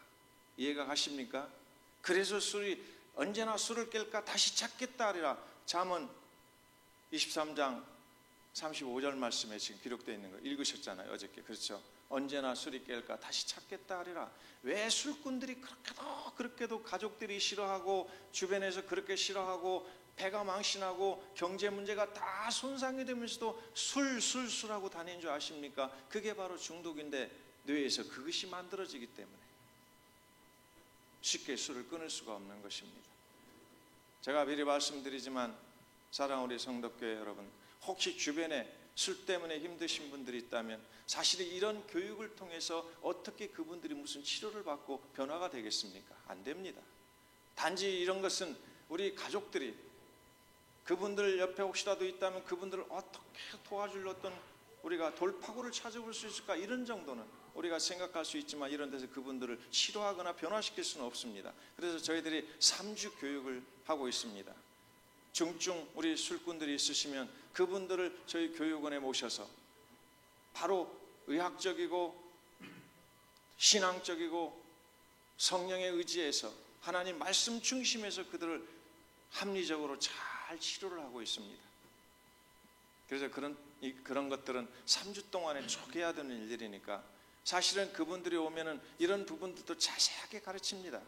이해가 가십니까? 그래서 술이 언제나 술을 깰까 다시 찾겠다 하리라. 잠언 23장 35절 말씀에 지금 기록되어 있는 거 읽으셨잖아요, 어저께. 그렇죠? 언제나 술이 깰까 다시 찾겠다 하리라. 왜 술꾼들이 그렇게도 가족들이 싫어하고 주변에서 그렇게 싫어하고 배가 망신하고 경제 문제가 다 손상이 되면서도 술하고 다니는 줄 아십니까? 그게 바로 중독인데 뇌에서 그것이 만들어지기 때문에 쉽게 술을 끊을 수가 없는 것입니다. 제가 미리 말씀드리지만 사랑하는 우리 성도교회 여러분, 혹시 주변에 술 때문에 힘드신 분들이 있다면 사실 이런 교육을 통해서 어떻게 그분들이 무슨 치료를 받고 변화가 되겠습니까? 안 됩니다. 단지 이런 것은 우리 가족들이 그분들 옆에 혹시라도 있다면 그분들을 어떻게 도와줄 어떤 우리가 돌파구를 찾아볼 수 있을까, 이런 정도는 우리가 생각할 수 있지만 이런 데서 그분들을 치료하거나 변화시킬 수는 없습니다. 그래서 저희들이 3주 교육을 하고 있습니다. 중증 우리 술꾼들이 있으시면 그분들을 저희 교육원에 모셔서 바로 의학적이고 신앙적이고 성령의 의지에서 하나님 말씀 중심에서 그들을 합리적으로 잘 치료를 하고 있습니다. 그래서 그런 것들은 3주 동안에 쭉 해야 되는 일들이니까 사실은 그분들이 오면은 이런 부분들도 자세하게 가르칩니다.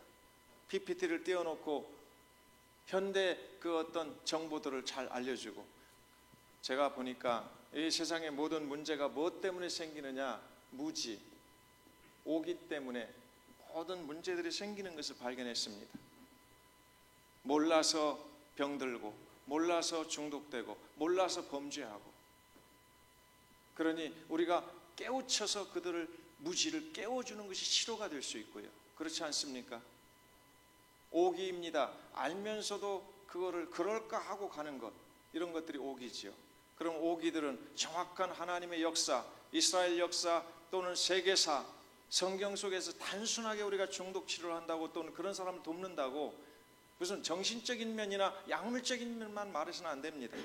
PPT를 띄워놓고 현대 그 어떤 정보들을 잘 알려주고, 제가 보니까 이 세상의 모든 문제가 무엇 때문에 생기느냐, 무지, 오기 때문에 모든 문제들이 생기는 것을 발견했습니다. 몰라서 병들고, 몰라서 중독되고, 몰라서 범죄하고, 그러니 우리가 깨우쳐서 그들을 무지를 깨워주는 것이 치료가 될 수 있고요. 그렇지 않습니까? 오기입니다. 알면서도 그거를 그럴까 하고 가는 것, 이런 것들이 오기지요. 그럼 오기들은 정확한 하나님의 역사, 이스라엘 역사 또는 세계사, 성경 속에서 단순하게 우리가 중독 치료를 한다고 또는 그런 사람을 돕는다고 무슨 정신적인 면이나 약물적인 면만 말해서는 안 됩니다.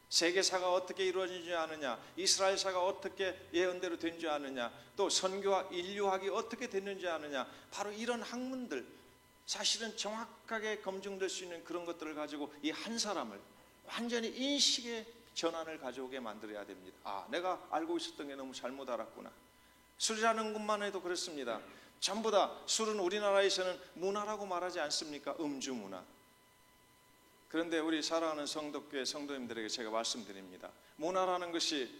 세계사가 어떻게 이루어지지 않느냐, 이스라엘사가 어떻게 예언대로 된 줄 아느냐, 또 선교와 인류학이 어떻게 됐는지 아느냐, 바로 이런 학문들, 사실은 정확하게 검증될 수 있는 그런 것들을 가지고 이 한 사람을 완전히 인식의 전환을 가져오게 만들어야 됩니다. 아, 내가 알고 있었던 게 너무 잘못 알았구나. 술이라는 것만 해도 그렇습니다. 전부 다 술은 우리나라에서는 문화라고 말하지 않습니까? 음주 문화. 그런데 우리 사랑하는 성도교회 성도님들에게 제가 말씀드립니다. 문화라는 것이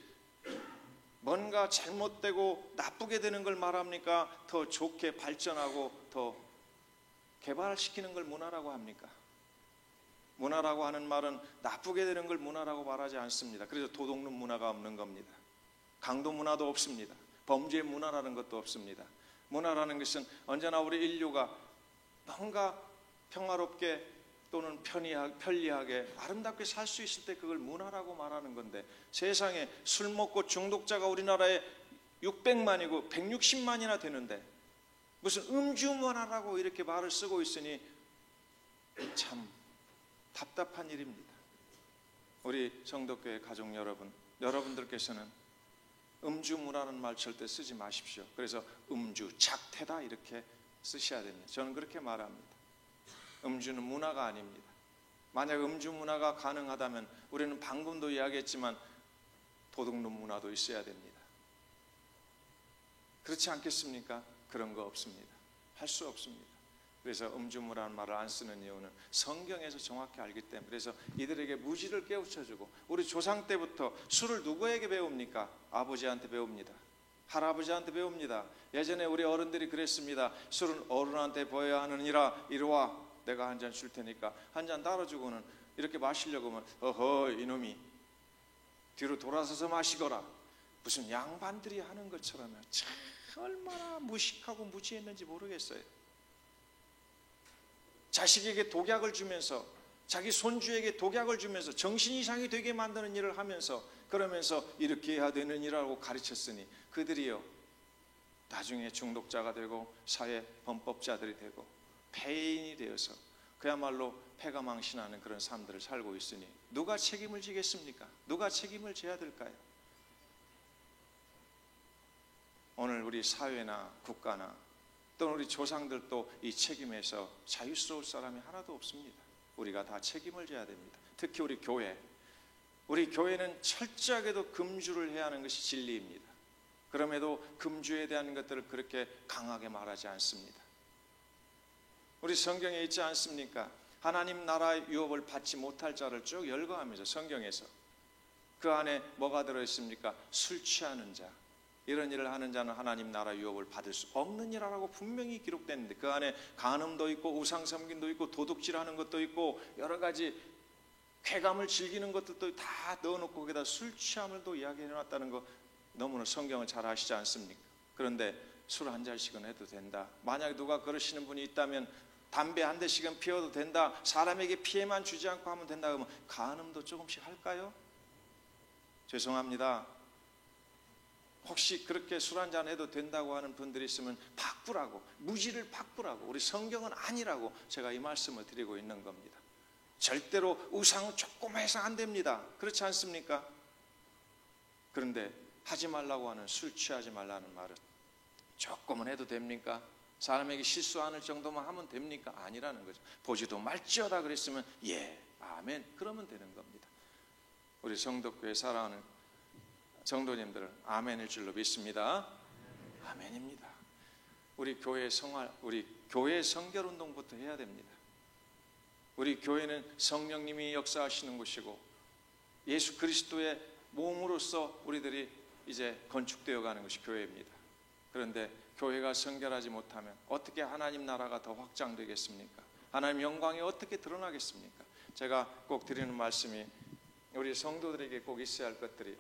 뭔가 잘못되고 나쁘게 되는 걸 말합니까? 더 좋게 발전하고 더 개발시키는 걸 문화라고 합니까? 문화라고 하는 말은 나쁘게 되는 걸 문화라고 말하지 않습니다. 그래서 도둑놈 문화가 없는 겁니다. 강도 문화도 없습니다. 범죄 문화라는 것도 없습니다. 문화라는 것은 언제나 우리 인류가 뭔가 평화롭게 또는 편리하게 아름답게 살 수 있을 때 그걸 문화라고 말하는 건데, 세상에 술 먹고 중독자가 우리나라에 600만이고 160만이나 되는데 무슨 음주 문화라고 이렇게 말을 쓰고 있으니 참 답답한 일입니다. 우리 성도교회 가족 여러분, 여러분들께서는 음주문화라는 말 절대 쓰지 마십시오. 그래서 음주, 작태다 이렇게 쓰셔야 됩니다. 저는 그렇게 말합니다. 음주는 문화가 아닙니다. 만약 음주 문화가 가능하다면 우리는 방금도 이야기했지만 도둑놈 문화도 있어야 됩니다. 그렇지 않겠습니까? 그런 거 없습니다. 할 수 없습니다. 그래서 음주문화라는 말을 안 쓰는 이유는 성경에서 정확히 알기 때문에, 그래서 이들에게 무지를 깨우쳐주고, 우리 조상 때부터 술을 누구에게 배웁니까? 아버지한테 배웁니다. 할아버지한테 배웁니다. 예전에 우리 어른들이 그랬습니다. 술은 어른한테 보여야 하느니라. 이리 와, 내가 한 잔 줄 테니까. 한 잔 따라주고는 이렇게 마시려고 하면 어허 이놈이 뒤로 돌아서서 마시거라. 무슨 양반들이 하는 것처럼 참 얼마나 무식하고 무지했는지 모르겠어요. 자식에게 독약을 주면서, 자기 손주에게 독약을 주면서 정신 이상이 되게 만드는 일을 하면서, 그러면서 이렇게 해야 되느니라고 가르쳤으니 그들이요 나중에 중독자가 되고 사회 범법자들이 되고 폐인이 되어서 그야말로 폐가 망신하는 그런 삶들을 살고 있으니 누가 책임을 지겠습니까? 누가 책임을 져야 될까요? 오늘 우리 사회나 국가나 또는 우리 조상들도 이 책임에서 자유스러울 사람이 하나도 없습니다. 우리가 다 책임을 져야 됩니다. 특히 우리 교회, 우리 교회는 철저하게도 금주를 해야 하는 것이 진리입니다. 그럼에도 금주에 대한 것들을 그렇게 강하게 말하지 않습니다. 우리 성경에 있지 않습니까? 하나님 나라의 유업을 받지 못할 자를 쭉 열거하면서 성경에서 그 안에 뭐가 들어있습니까? 술 취하는 자, 이런 일을 하는 자는 하나님 나라 유업을 받을 수 없는 이라고 분명히 기록됐는데, 그 안에 간음도 있고 우상 섬김도 있고 도둑질하는 것도 있고 여러 가지 쾌감을 즐기는 것들도 다 넣어놓고 거기다 술 취함을 또 이야기해놨다는 거 너무나 성경을 잘 아시지 않습니까? 그런데 술 한 잔씩은 해도 된다. 만약 누가 그러시는 분이 있다면 담배 한 대씩은 피워도 된다. 사람에게 피해만 주지 않고 하면 된다. 그러면 간음도 조금씩 할까요? 죄송합니다. 혹시 그렇게 술 한잔 해도 된다고 하는 분들이 있으면 바꾸라고, 무지를 바꾸라고, 우리 성경은 아니라고 제가 이 말씀을 드리고 있는 겁니다. 절대로 우상 조금 해서 안 됩니다. 그렇지 않습니까? 그런데 하지 말라고 하는 술 취하지 말라는 말은 조금은 해도 됩니까? 사람에게 실수 않을 정도만 하면 됩니까? 아니라는 거죠. 보지도 말지어다 그랬으면 예, 아멘, 그러면 되는 겁니다. 우리 성도교회 사랑하는 성도님들은 아멘일 줄로 믿습니다. 아멘입니다. 우리 교회 성활, 우리 교회 성결 운동부터 해야 됩니다. 우리 교회는 성령님이 역사하시는 곳이고 예수 그리스도의 몸으로서 우리들이 이제 건축되어 가는 것이 교회입니다. 그런데 교회가 성결하지 못하면 어떻게 하나님 나라가 더 확장되겠습니까? 하나님 영광이 어떻게 드러나겠습니까? 제가 꼭 드리는 말씀이 우리 성도들에게 꼭 있어야 할 것들이,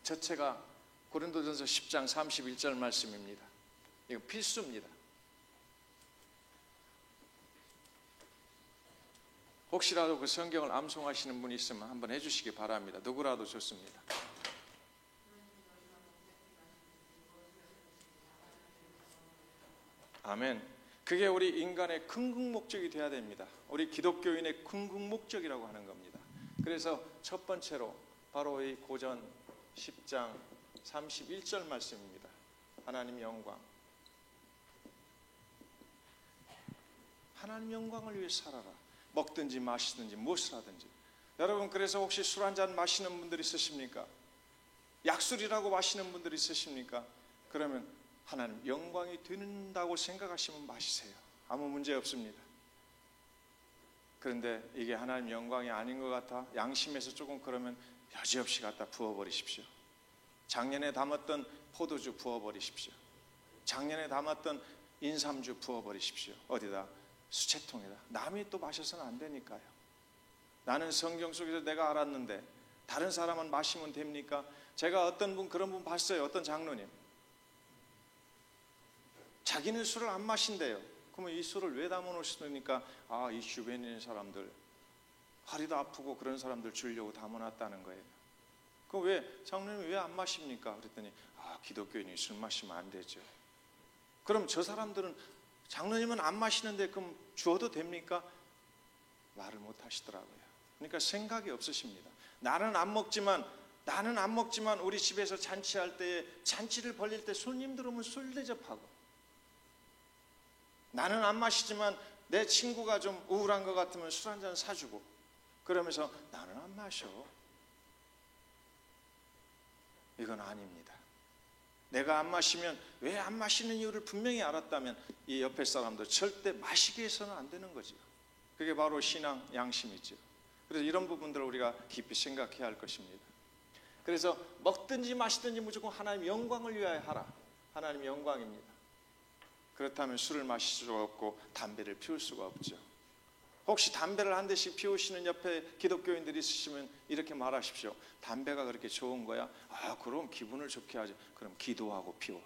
첫째가 고린도전서 10장 31절 말씀입니다. 이거 필수입니다. 혹시라도 그 성경을 암송하시는 분이 있으면 한번 해주시기 바랍니다. 누구라도 좋습니다. 아멘. 그게 우리 인간의 궁극 목적이 되어야 됩니다. 우리 기독교인의 궁극 목적이라고 하는 겁니다. 그래서 첫 번째로 바로 이 고전 10장 31절 말씀입니다. 하나님 영광, 하나님 영광을 위해 살아라. 먹든지 마시든지 무엇을 하든지. 여러분, 그래서 혹시 술 한잔 마시는 분들 있으십니까? 약술이라고 마시는 분들 있으십니까? 그러면 하나님 영광이 된다고 생각하시면 마시세요. 아무 문제 없습니다. 그런데 이게 하나님 영광이 아닌 것 같아 양심에서 조금 그러면 여지없이 갖다 부어버리십시오. 작년에 담았던 포도주 부어버리십시오. 작년에 담았던 인삼주 부어버리십시오. 어디다? 수채통에다. 남이 또 마셔서는 안 되니까요. 나는 성경 속에서 내가 알았는데 다른 사람은 마시면 됩니까? 제가 어떤 분, 그런 분 봤어요. 어떤 장로님, 자기는 술을 안 마신대요. 그러면 이 술을 왜 담아 놓으시니까 이 주변에 있는 사람들, 허리도 아프고 그런 사람들 주려고 담아 놨다는 거예요. 그럼 왜 장로님 왜 안 마십니까? 그랬더니 기독교인이 술 마시면 안 되죠. 그럼 저 사람들은 장로님은 안 마시는데 그럼 주어도 됩니까? 말을 못 하시더라고요. 그러니까 생각이 없으십니다. 나는 안 먹지만 우리 집에서 잔치할 때, 잔치를 벌릴 때 손님들 오면 술 대접하고, 나는 안 마시지만 내 친구가 좀 우울한 것 같으면 술 한잔 사주고, 그러면서 나는 안 마셔. 이건 아닙니다. 내가 안 마시면, 왜 안 마시는 이유를 분명히 알았다면 이 옆에 사람도 절대 마시게 해서는 안 되는 거죠. 그게 바로 신앙 양심이죠. 그래서 이런 부분들을 우리가 깊이 생각해야 할 것입니다. 그래서 먹든지 마시든지 무조건 하나님 영광을 위하여 하라. 하나님 영광입니다. 그렇다면 술을 마실 수가 없고 담배를 피울 수가 없죠. 혹시 담배를 한 대씩 피우시는 옆에 기독교인들이 있으시면 이렇게 말하십시오. 담배가 그렇게 좋은 거야? 아, 그럼 기분을 좋게 하죠. 그럼 기도하고 피워.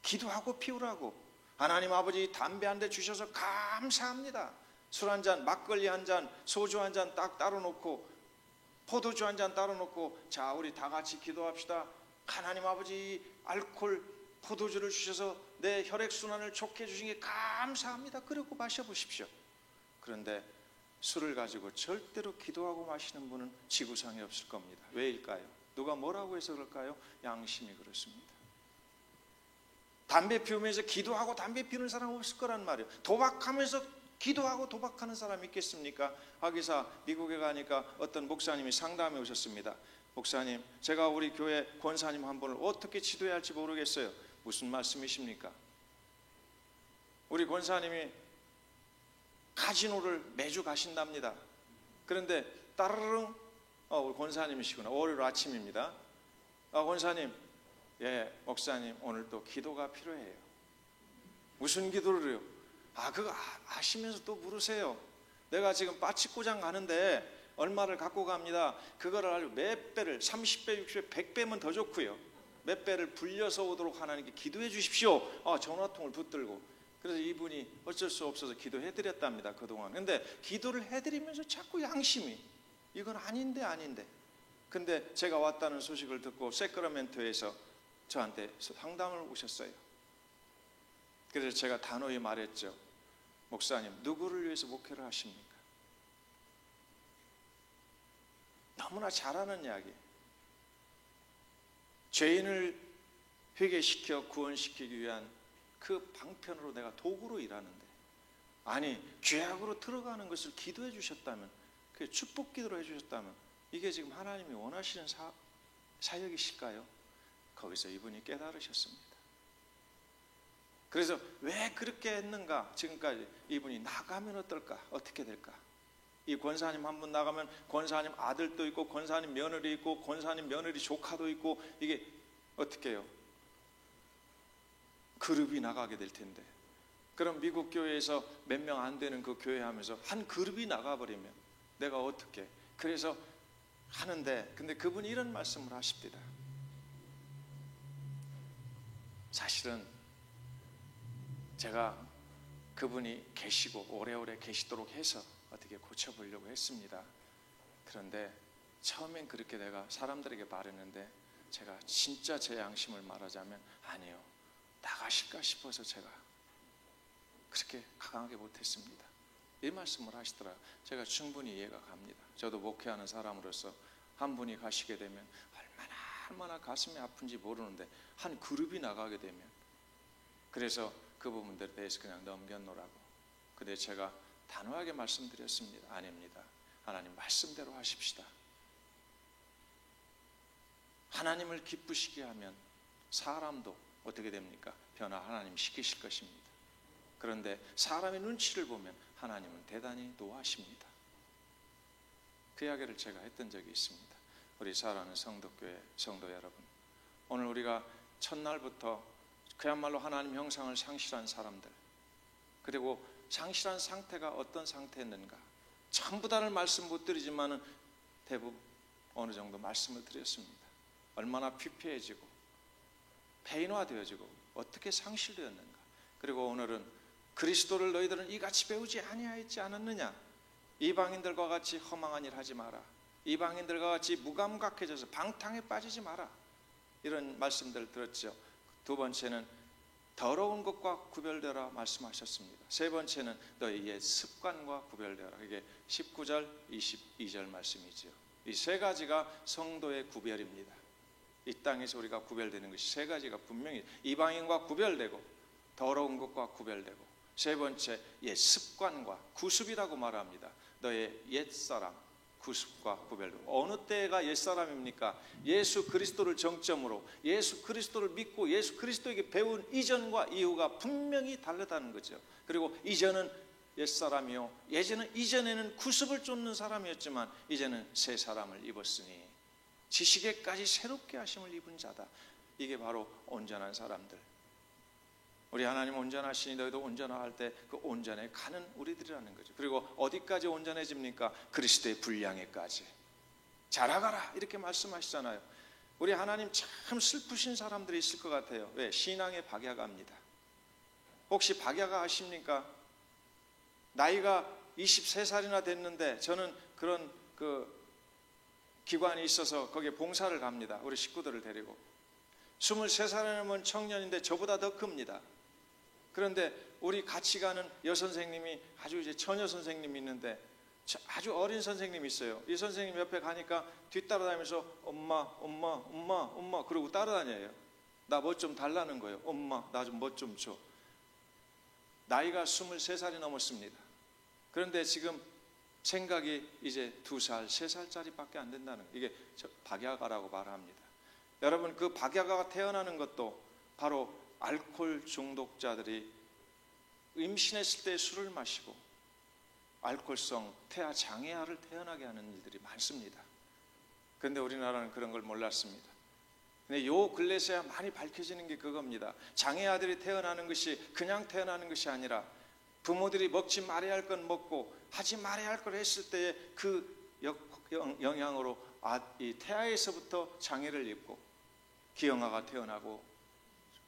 기도하고 피우라고. 하나님 아버지 담배 한 대 주셔서 감사합니다. 술 한 잔, 막걸리 한 잔, 소주 한 잔 딱 따로 놓고, 포도주 한 잔 따로 놓고, 자, 우리 다 같이 기도합시다. 하나님 아버지 알코올, 포도주를 주셔서 내 혈액순환을 좋게 해주신 게 감사합니다. 그러고 마셔보십시오. 그런데 술을 가지고 절대로 기도하고 마시는 분은 지구상에 없을 겁니다. 왜일까요? 누가 뭐라고 해서 그럴까요? 양심이 그렇습니다. 담배 피우면서 기도하고 담배 피우는 사람 없을 거란 말이에요. 도박하면서 기도하고 도박하는 사람이 있겠습니까? 하기사 미국에 가니까 어떤 목사님이 상담해 오셨습니다. 목사님, 제가 우리 교회 권사님 한 분을 어떻게 지도해야 할지 모르겠어요. 무슨 말씀이십니까? 우리 권사님이 카지노를 매주 가신답니다. 그런데 따르릉, 우리 권사님이시구나. 월요일 아침입니다. 권사님, 예, 목사님 오늘 또 기도가 필요해요. 무슨 기도를 해요? 그거 아시면서 또 물으세요. 내가 지금 빠치고장 가는데 얼마를 갖고 갑니다. 그거를 알고 몇 배를, 30배, 60배, 100배면 더 좋고요. 몇 배를 불려서 오도록 하나님께 기도해 주십시오. 전화통을 붙들고. 그래서 이분이 어쩔 수 없어서 기도해 드렸답니다. 그동안. 근데 기도를 해드리면서 자꾸 양심이, 이건 아닌데. 근데 제가 왔다는 소식을 듣고 세크라멘토에서 저한테 상담을 오셨어요. 그래서 제가 단호히 말했죠. 목사님, 누구를 위해서 목회를 하십니까? 너무나 잘하는 이야기. 죄인을 회개시켜 구원시키기 위한 그 방편으로 내가 도구로 일하는데, 아니 죄악으로 들어가는 것을 기도해 주셨다면, 그게 축복 기도로 해주셨다면 이게 지금 하나님이 원하시는 사역이실까요? 거기서 이분이 깨달으셨습니다. 그래서 왜 그렇게 했는가? 지금까지 이분이 나가면 어떨까? 어떻게 될까? 이 권사님 한 분 나가면 권사님 아들도 있고 권사님 며느리 있고 권사님 며느리 조카도 있고, 이게 어떻게 해요? 그룹이 나가게 될 텐데, 그럼 미국 교회에서 몇 명 안 되는 그 교회 하면서 한 그룹이 나가버리면 내가 어떻게? 그래서 하는데, 근데 그분이 이런 말씀을 하십니다. 사실은 제가 그분이 계시고 오래오래 계시도록 해서 어떻게 고쳐보려고 했습니다. 그런데 처음엔 그렇게 내가 사람들에게 말했는데, 제가 진짜 제 양심을 말하자면 아니요, 나가실까 싶어서 제가 그렇게 강하게 못했습니다. 이 말씀을 하시더라고요. 제가 충분히 이해가 갑니다. 저도 목회하는 사람으로서 한 분이 가시게 되면 얼마나 가슴이 아픈지 모르는데, 한 그룹이 나가게 되면, 그래서 그 부분들에 대해서 그냥 넘겨놓으라고. 근데 제가 단호하게 말씀드렸습니다. 아닙니다. 하나님 말씀대로 하십시다. 하나님을 기쁘시게 하면 사람도 어떻게 됩니까? 변화 하나님 시키실 것입니다. 그런데 사람의 눈치를 보면 하나님은 대단히 노하십니다. 그 이야기를 제가 했던 적이 있습니다. 우리 사랑하는 성도교회 성도 여러분, 오늘 우리가 첫날부터 그야말로 하나님 형상을 상실한 사람들, 그리고 상실한 상태가 어떤 상태였는가, 전부 다를 말씀 못 드리지만은 대부분 어느 정도 말씀을 드렸습니다. 얼마나 피폐해지고 폐인화되어지고 어떻게 상실되었는가. 그리고 오늘은 그리스도를 너희들은 이같이 배우지 아니하였지 않았느냐, 이방인들과 같이 허망한 일 하지 마라, 이방인들과 같이 무감각해져서 방탕에 빠지지 마라, 이런 말씀들을 들었죠. 두 번째는 더러운 것과 구별되라 말씀하셨습니다. 세 번째는 너희 옛 습관과 구별되라. 이게 19절, 22절 말씀이죠. 이 세 가지가 성도의 구별입니다. 이 땅에서 우리가 구별되는 것이 세 가지가 분명히 이방인과 구별되고 더러운 것과 구별되고, 세 번째 옛 습관과 구습이라고 말합니다. 너의 옛사람 구습과 구별되고. 어느 때가 옛사람입니까? 예수 그리스도를 정점으로 예수 그리스도를 믿고 예수 그리스도에게 배운 이전과 이후가 분명히 다르다는 거죠. 그리고 이전은 옛사람이요, 이전에는 구습을 쫓는 사람이었지만 이제는 새 사람을 입었으니 지식에까지 새롭게 하심을 입은 자다. 이게 바로 온전한 사람들. 우리 하나님 온전하시니 너희도 온전할 때 그 온전에 가는 우리들이라는 거죠. 그리고 어디까지 온전해집니까? 그리스도의 분량에까지. 자라가라 이렇게 말씀하시잖아요. 우리 하나님 참 슬프신 사람들이 있을 것 같아요. 왜? 신앙의 박야가입니다. 혹시 박야가 아십니까? 나이가 23살이나 됐는데 저는 그런 기관이 있어서 거기에 봉사를 갑니다. 우리 식구들을 데리고. 23살이면 청년인데 저보다 더 큽니다. 그런데 우리 같이 가는 여선생님이 아주 이제 처녀 선생님이 있는데 아주 어린 선생님이 있어요. 이 선생님 옆에 가니까 뒤따라다니면서 엄마 그러고 따라다녀요. 나 뭐 좀 달라는 거예요. 엄마 나 좀 뭐 좀 줘. 나이가 23살이 넘었습니다. 그런데 지금 생각이 이제 2살, 3살짜리밖에 안 된다는 거예요. 이게 박야가라고 말합니다. 여러분, 그 박야가가 태어나는 것도 바로 알코올 중독자들이 임신했을 때 술을 마시고 알코올성 태아 장애아를 태어나게 하는 일들이 많습니다. 그런데 우리나라는 그런 걸 몰랐습니다. 근데 요 근래서야 많이 밝혀지는 게 그겁니다. 장애아들이 태어나는 것이 그냥 태어나는 것이 아니라 부모들이 먹지 말아야 할 건 먹고 하지 말아야 할 걸 했을 때의 그 영향으로 이 태아에서부터 장애를 입고 기형아가 태어나고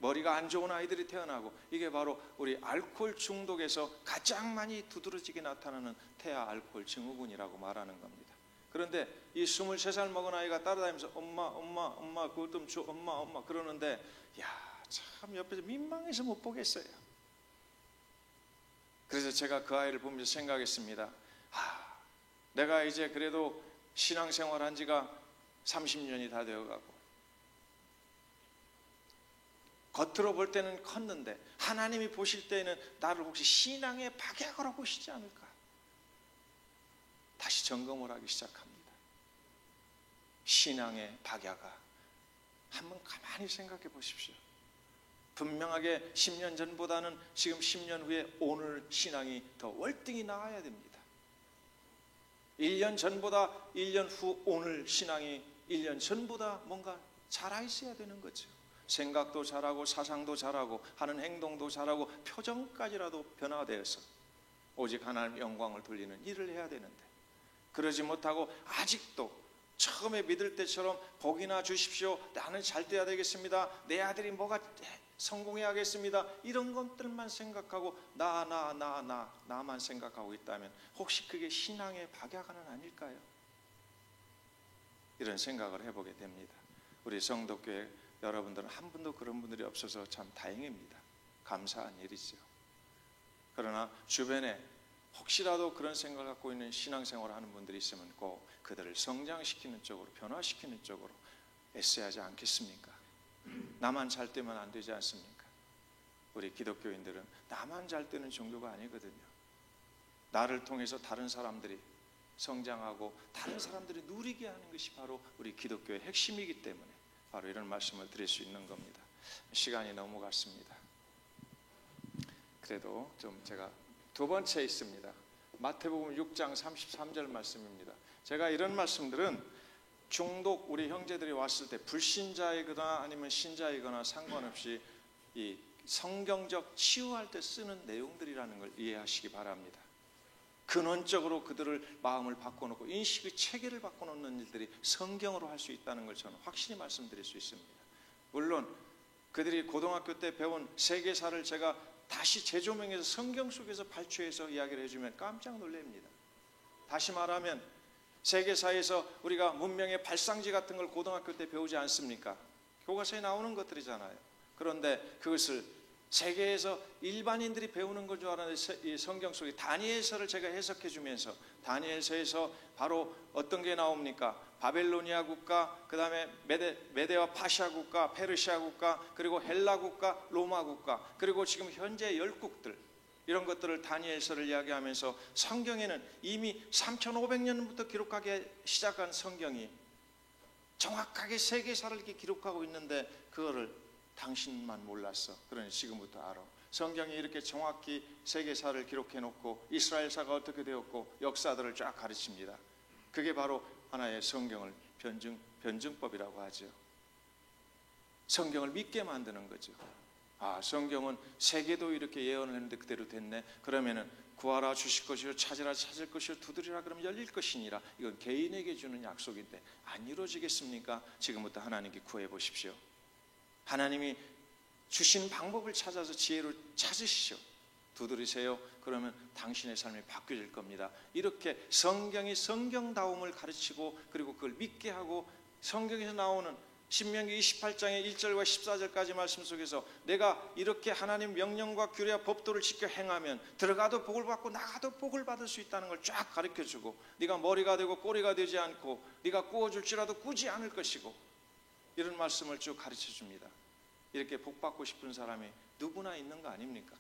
머리가 안 좋은 아이들이 태어나고, 이게 바로 우리 알코올 중독에서 가장 많이 두드러지게 나타나는 태아 알코올 증후군이라고 말하는 겁니다. 그런데 이 23살 먹은 아이가 따라다니면서 엄마 그것 좀 줘, 엄마 그러는데 참 옆에서 민망해서 못 보겠어요. 그래서 제가 그 아이를 보면서 생각했습니다. 내가 이제 그래도 신앙생활 한 지가 30년이 다 되어가고 겉으로 볼 때는 컸는데 하나님이 보실 때는 나를 혹시 신앙의 박약으로 보시지 않을까? 다시 점검을 하기 시작합니다. 신앙의 박야가. 한번 가만히 생각해 보십시오. 분명하게 10년 전보다는 지금 10년 후에 오늘 신앙이 더 월등히 나아야 됩니다. 1년 전보다 1년 후 오늘 신앙이 1년 전보다 뭔가 자라 있어야 되는 거죠. 생각도 잘하고 사상도 잘하고 하는 행동도 잘하고 표정까지라도 변화되어서 오직 하나님 영광을 돌리는 일을 해야 되는데, 그러지 못하고 아직도 처음에 믿을 때처럼 복이나 주십시오, 나는 잘 돼야 되겠습니다, 내 아들이 뭐가 성공해야겠습니다, 이런 것들만 생각하고 나만 생각하고 있다면 혹시 그게 신앙의 박야가는 아닐까요? 이런 생각을 해보게 됩니다. 우리 성도교회 여러분들은 한 분도 그런 분들이 없어서 참 다행입니다. 감사한 일이죠. 그러나 주변에 혹시라도 그런 생각을 갖고 있는 신앙생활을 하는 분들이 있으면 꼭 그들을 성장시키는 쪽으로, 변화시키는 쪽으로 애써야 하지 않겠습니까? 나만 잘 되면 안 되지 않습니까? 우리 기독교인들은 나만 잘 되는 종교가 아니거든요. 나를 통해서 다른 사람들이 성장하고 다른 사람들이 누리게 하는 것이 바로 우리 기독교의 핵심이기 때문에 바로 이런 말씀을 드릴 수 있는 겁니다. 시간이 너무 갔습니다. 그래도 좀 제가 두 번째 있습니다. 마태복음 6장 33절 말씀입니다. 제가 이런 말씀들은 중독 우리 형제들이 왔을 때 불신자이거나 아니면 신자이거나 상관없이 이 성경적 치유할 때 쓰는 내용들이라는 걸 이해하시기 바랍니다. 근원적으로 그들을 마음을 바꿔놓고 인식의 체계를 바꿔놓는 일들이 성경으로 할 수 있다는 걸 저는 확실히 말씀드릴 수 있습니다. 물론 그들이 고등학교 때 배운 세계사를 제가 다시 재조명해서 성경 속에서 발췌해서 이야기를 해주면 깜짝 놀랍니다. 다시 말하면 세계사에서 우리가 문명의 발상지 같은 걸 고등학교 때 배우지 않습니까? 교과서에 나오는 것들이잖아요. 그런데 그것을 세계에서 일반인들이 배우는 것 줄 알았는데 이 성경 속에 다니엘서를 제가 해석해 주면서 다니엘서에서 바로 어떤 게 나옵니까? 바벨로니아 국가, 그 다음에 메데와 파시아 국가, 페르시아 국가, 그리고 헬라 국가, 로마 국가, 그리고 지금 현재 열국들, 이런 것들을 다니엘서를 이야기하면서 성경에는 이미 3500년부터 기록하기 시작한 성경이 정확하게 세계사를 이렇게 기록하고 있는데 그거를 당신만 몰랐어. 그러니 지금부터 알아. 성경이 이렇게 정확히 세계사를 기록해 놓고 이스라엘사가 어떻게 되었고 역사들을 쫙 가르칩니다. 그게 바로 하나의 성경을 변증법이라고 하죠. 성경을 믿게 만드는 거죠. 아, 성경은 세계도 이렇게 예언을 했는데 그대로 됐네. 그러면은 구하라 주실 것이요, 찾으라 찾을 것이요, 두드리라 그러면 열릴 것이니라. 이건 개인에게 주는 약속인데 안 이루어지겠습니까? 지금부터 하나님께 구해 보십시오. 하나님이 주신 방법을 찾아서 지혜로 찾으시죠. 두드리세요. 그러면 당신의 삶이 바뀌어질 겁니다. 이렇게 성경이 성경다움을 가르치고 그리고 그걸 믿게 하고 성경에서 나오는 신명기 28장의 1절과 14절까지 말씀 속에서 내가 이렇게 하나님 명령과 규례와 법도를 지켜 행하면 들어가도 복을 받고 나가도 복을 받을 수 있다는 걸 쫙 가르쳐주고 네가 머리가 되고 꼬리가 되지 않고 네가 구워줄지라도 꾸지 않을 것이고 이런 말씀을 쭉 가르쳐줍니다. 이렇게 복 받고 싶은 사람이 누구나 있는 거 아닙니까?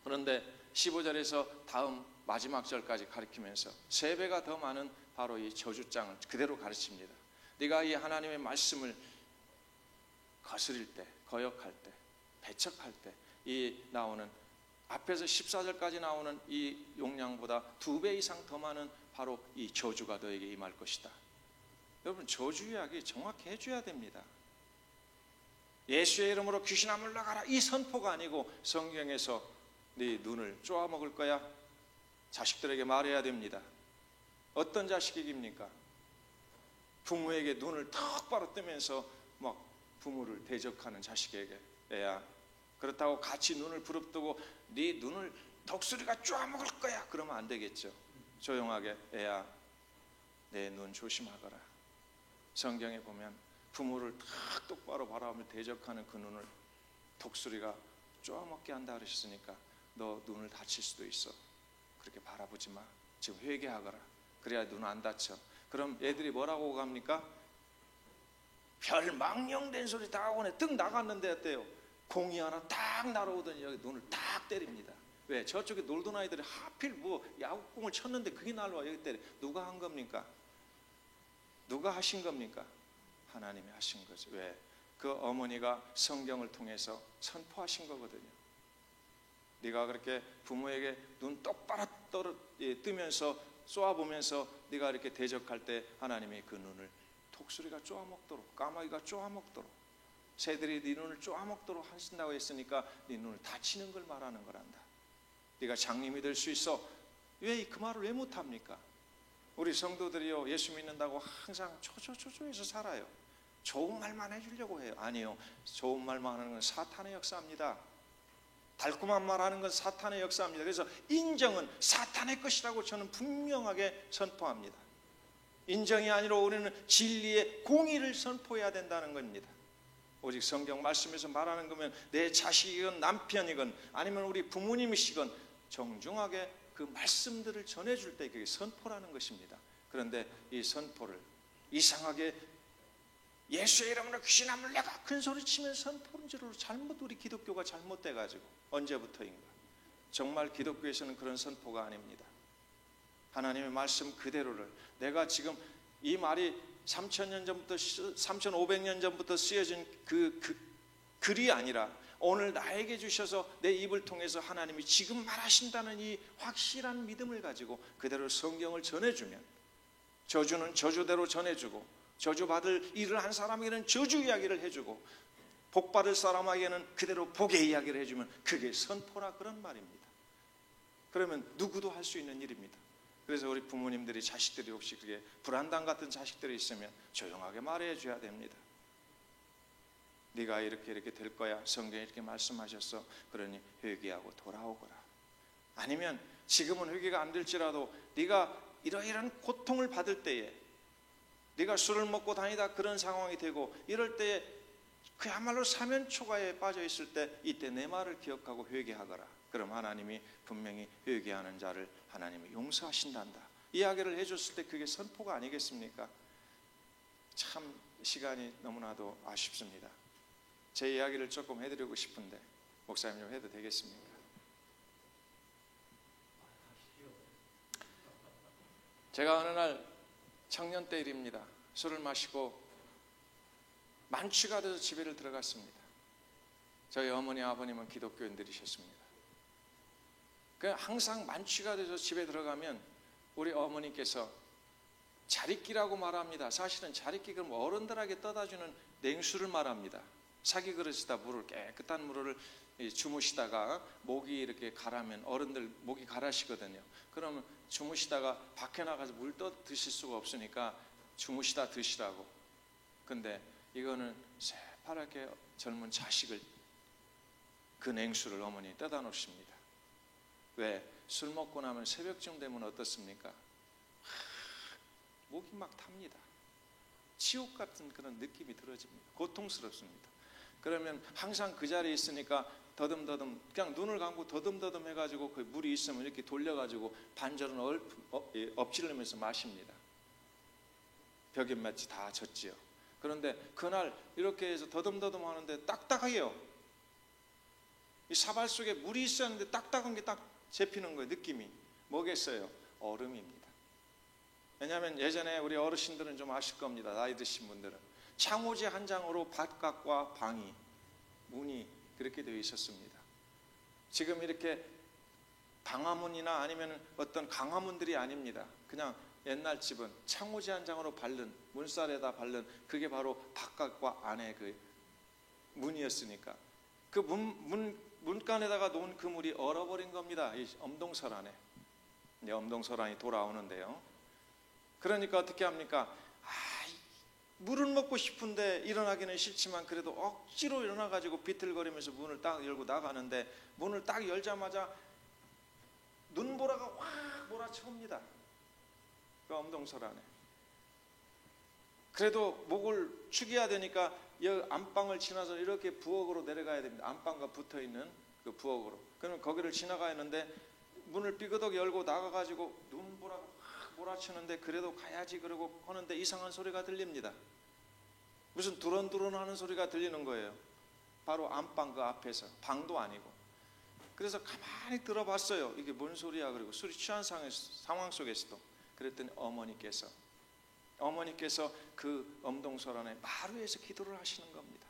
그런데 15절에서 다음 마지막 절까지 가르치면서 3배가 더 많은 바로 이 저주장을 그대로 가르칩니다. 네가 이 하나님의 말씀을 거스릴 때, 거역할 때, 배척할 때 이 나오는 앞에서 14절까지 나오는 이 용량보다 2배 이상 더 많은 바로 이 저주가 너에게 임할 것이다. 여러분, 저주 이야기 정확히 해줘야 됩니다. 예수의 이름으로 귀신아 물러가라 이 선포가 아니고 성경에서 네 눈을 쪼아먹을 거야. 자식들에게 말해야 됩니다. 어떤 자식입니까? 부모에게 눈을 똑바로 뜨면서 막 부모를 대적하는 자식에게 애야, 그렇다고 같이 눈을 부릅뜨고 네 눈을 독수리가 쪼아먹을 거야 그러면 안 되겠죠. 조용하게 애야 내 눈 조심하거라. 성경에 보면 부모를 딱 똑바로 바라보며 대적하는 그 눈을 독수리가 쪼아먹게 한다 그러셨으니까 너 눈을 다칠 수도 있어. 그렇게 바라보지 마. 지금 회개하거라. 그래야 눈 안 다쳐. 그럼 애들이 뭐라고 갑니까? 별 망령된 소리 다 하고 뜩 나갔는데 어때요? 공이 하나 딱 날아오더니 여기 눈을 딱 때립니다. 왜? 저쪽에 놀던 아이들이 하필 뭐 야구공을 쳤는데 그게 날아와 여기 때려. 누가 한 겁니까? 누가 하신 겁니까? 하나님이 하신 거죠. 왜? 그 어머니가 성경을 통해서 선포하신 거거든요. 네가 그렇게 부모에게 눈 똑바로 뜨면서 쏘아보면서 네가 이렇게 대적할 때 하나님이 그 눈을 독수리가 쪼아먹도록, 까마귀가 쪼아먹도록, 새들이 네 눈을 쪼아먹도록 하신다고 했으니까 네 눈을 다치는 걸 말하는 거란다. 네가 장님이 될 수 있어. 왜 그 말을 왜 못합니까? 우리 성도들이요, 예수 믿는다고 항상 초조해서 살아요. 좋은 말만 해주려고 해요. 아니요, 좋은 말만 하는 건 사탄의 역사입니다. 달콤한 말 하는 건 사탄의 역사입니다. 그래서 인정은 사탄의 것이라고 저는 분명하게 선포합니다. 인정이 아니라 우리는 진리의 공의를 선포해야 된다는 겁니다. 오직 성경 말씀에서 말하는 거면 내 자식이건 남편이건 아니면 우리 부모님이시건 정중하게 그 말씀들을 전해줄 때 그게 선포라는 것입니다. 그런데 이 선포를 이상하게 예수의 이름으로 귀신아 물러가 큰 소리 치면 선포인 줄로 잘못 우리 기독교가 잘못돼가지고 언제부터인가. 정말 기독교에서는 그런 선포가 아닙니다. 하나님의 말씀 그대로를 내가 지금 이 말이 3000년 전부터 3500년 전부터 쓰여진 그 글이 아니라 오늘 나에게 주셔서 내 입을 통해서 하나님이 지금 말하신다는 이 확실한 믿음을 가지고 그대로 성경을 전해주면 저주는 저주대로 전해주고 저주받을 일을 한 사람에게는 저주 이야기를 해주고 복받을 사람에게는 그대로 복의 이야기를 해주면 그게 선포라 그런 말입니다. 그러면 누구도 할 수 있는 일입니다. 그래서 우리 부모님들이 자식들이 혹시 그게 불안당 같은 자식들이 있으면 조용하게 말해 줘야 됩니다. 네가 이렇게 될 거야. 성경에 이렇게 말씀하셨어. 그러니 회개하고 돌아오거라. 아니면 지금은 회개가 안 될지라도 네가 이러이러한 고통을 받을 때에 네가 술을 먹고 다니다 그런 상황이 되고 이럴 때에 그야말로 사면초가에 빠져 있을 때 이때 내 말을 기억하고 회개하거라. 그럼 하나님이 분명히 회개하는 자를 하나님이 용서하신단다. 이야기를 해줬을 때 그게 선포가 아니겠습니까? 참 시간이 너무나도 아쉽습니다. 제 이야기를 조금 해드리고 싶은데 목사님 좀 해도 되겠습니까? 제가 어느 날 청년 때 일입니다. 술을 마시고 만취가 돼서 집에를 들어갔습니다. 저희 어머니 아버님은 기독교인들이셨습니다. 항상 만취가 돼서 집에 들어가면 우리 어머니께서 자리끼라고 말합니다. 사실은 자리끼 그럼 어른들에게 떠다주는 냉수를 말합니다. 사기 그릇에다 물을, 깨끗한 물을 주무시다가 목이 이렇게 가라면 어른들 목이 가라시거든요. 그러면 주무시다가 밖에 나가서 물 떠 드실 수가 없으니까 주무시다 드시라고. 근데 이거는 새파랗게 젊은 자식을 그 냉수를 어머니 떠다 놓으십니다. 왜? 술 먹고 나면 새벽쯤 되면 어떻습니까? 목이 막 탑니다. 지옥 같은 그런 느낌이 들어집니다. 고통스럽습니다. 그러면 항상 그 자리에 있으니까 더듬더듬 그냥 눈을 감고 더듬더듬 해가지고 그 물이 있으면 이렇게 돌려가지고 반절은 엎질르면서 마십니다. 벽에 마치 다 젖지요. 그런데 그날 이렇게 해서 더듬더듬 하는데 딱딱해요. 이 사발 속에 물이 있었는데 딱딱한 게 딱 잡히는 거예요. 느낌이. 뭐겠어요? 얼음입니다. 왜냐하면 예전에 우리 어르신들은 좀 아실 겁니다. 나이 드신 분들은 창호지 한 장으로 바깥과 방이 문이 그렇게 되어 있었습니다. 지금 이렇게 방화문이나 아니면 어떤 강화문들이 아닙니다. 그냥 옛날 집은 창호지 한 장으로 바른 문살에다 바른 그게 바로 바깥과 안의 그 문이었으니까 그 문간에다가 놓은 그 물이 얼어버린 겁니다. 이 엄동설안에. 이제 엄동설안이 돌아오는데요. 그러니까 어떻게 합니까? 물은 먹고 싶은데 일어나기는 싫지만 그래도 억지로 일어나가지고 비틀거리면서 문을 딱 열고 나가는데 문을 딱 열자마자 눈보라가 확 몰아쳐옵니다. 그 엄동설 안에. 그래도 목을 축여야 되니까 이 안방을 지나서 이렇게 부엌으로 내려가야 됩니다. 안방과 붙어있는 그 부엌으로. 그러면 거기를 지나가야 하는데 문을 삐그덕 열고 나가가지고 눈보라가 확 몰아치는데 그래도 가야지 그러고 하는데 이상한 소리가 들립니다. 무슨 두런두런 하는 소리가 들리는 거예요. 바로 안방 그 앞에서. 방도 아니고. 그래서 가만히 들어봤어요. 이게 뭔 소리야. 그리고 술이 취한 상황 속에서도. 그랬더니 어머니께서 그 엄동설안에 마루에서 기도를 하시는 겁니다.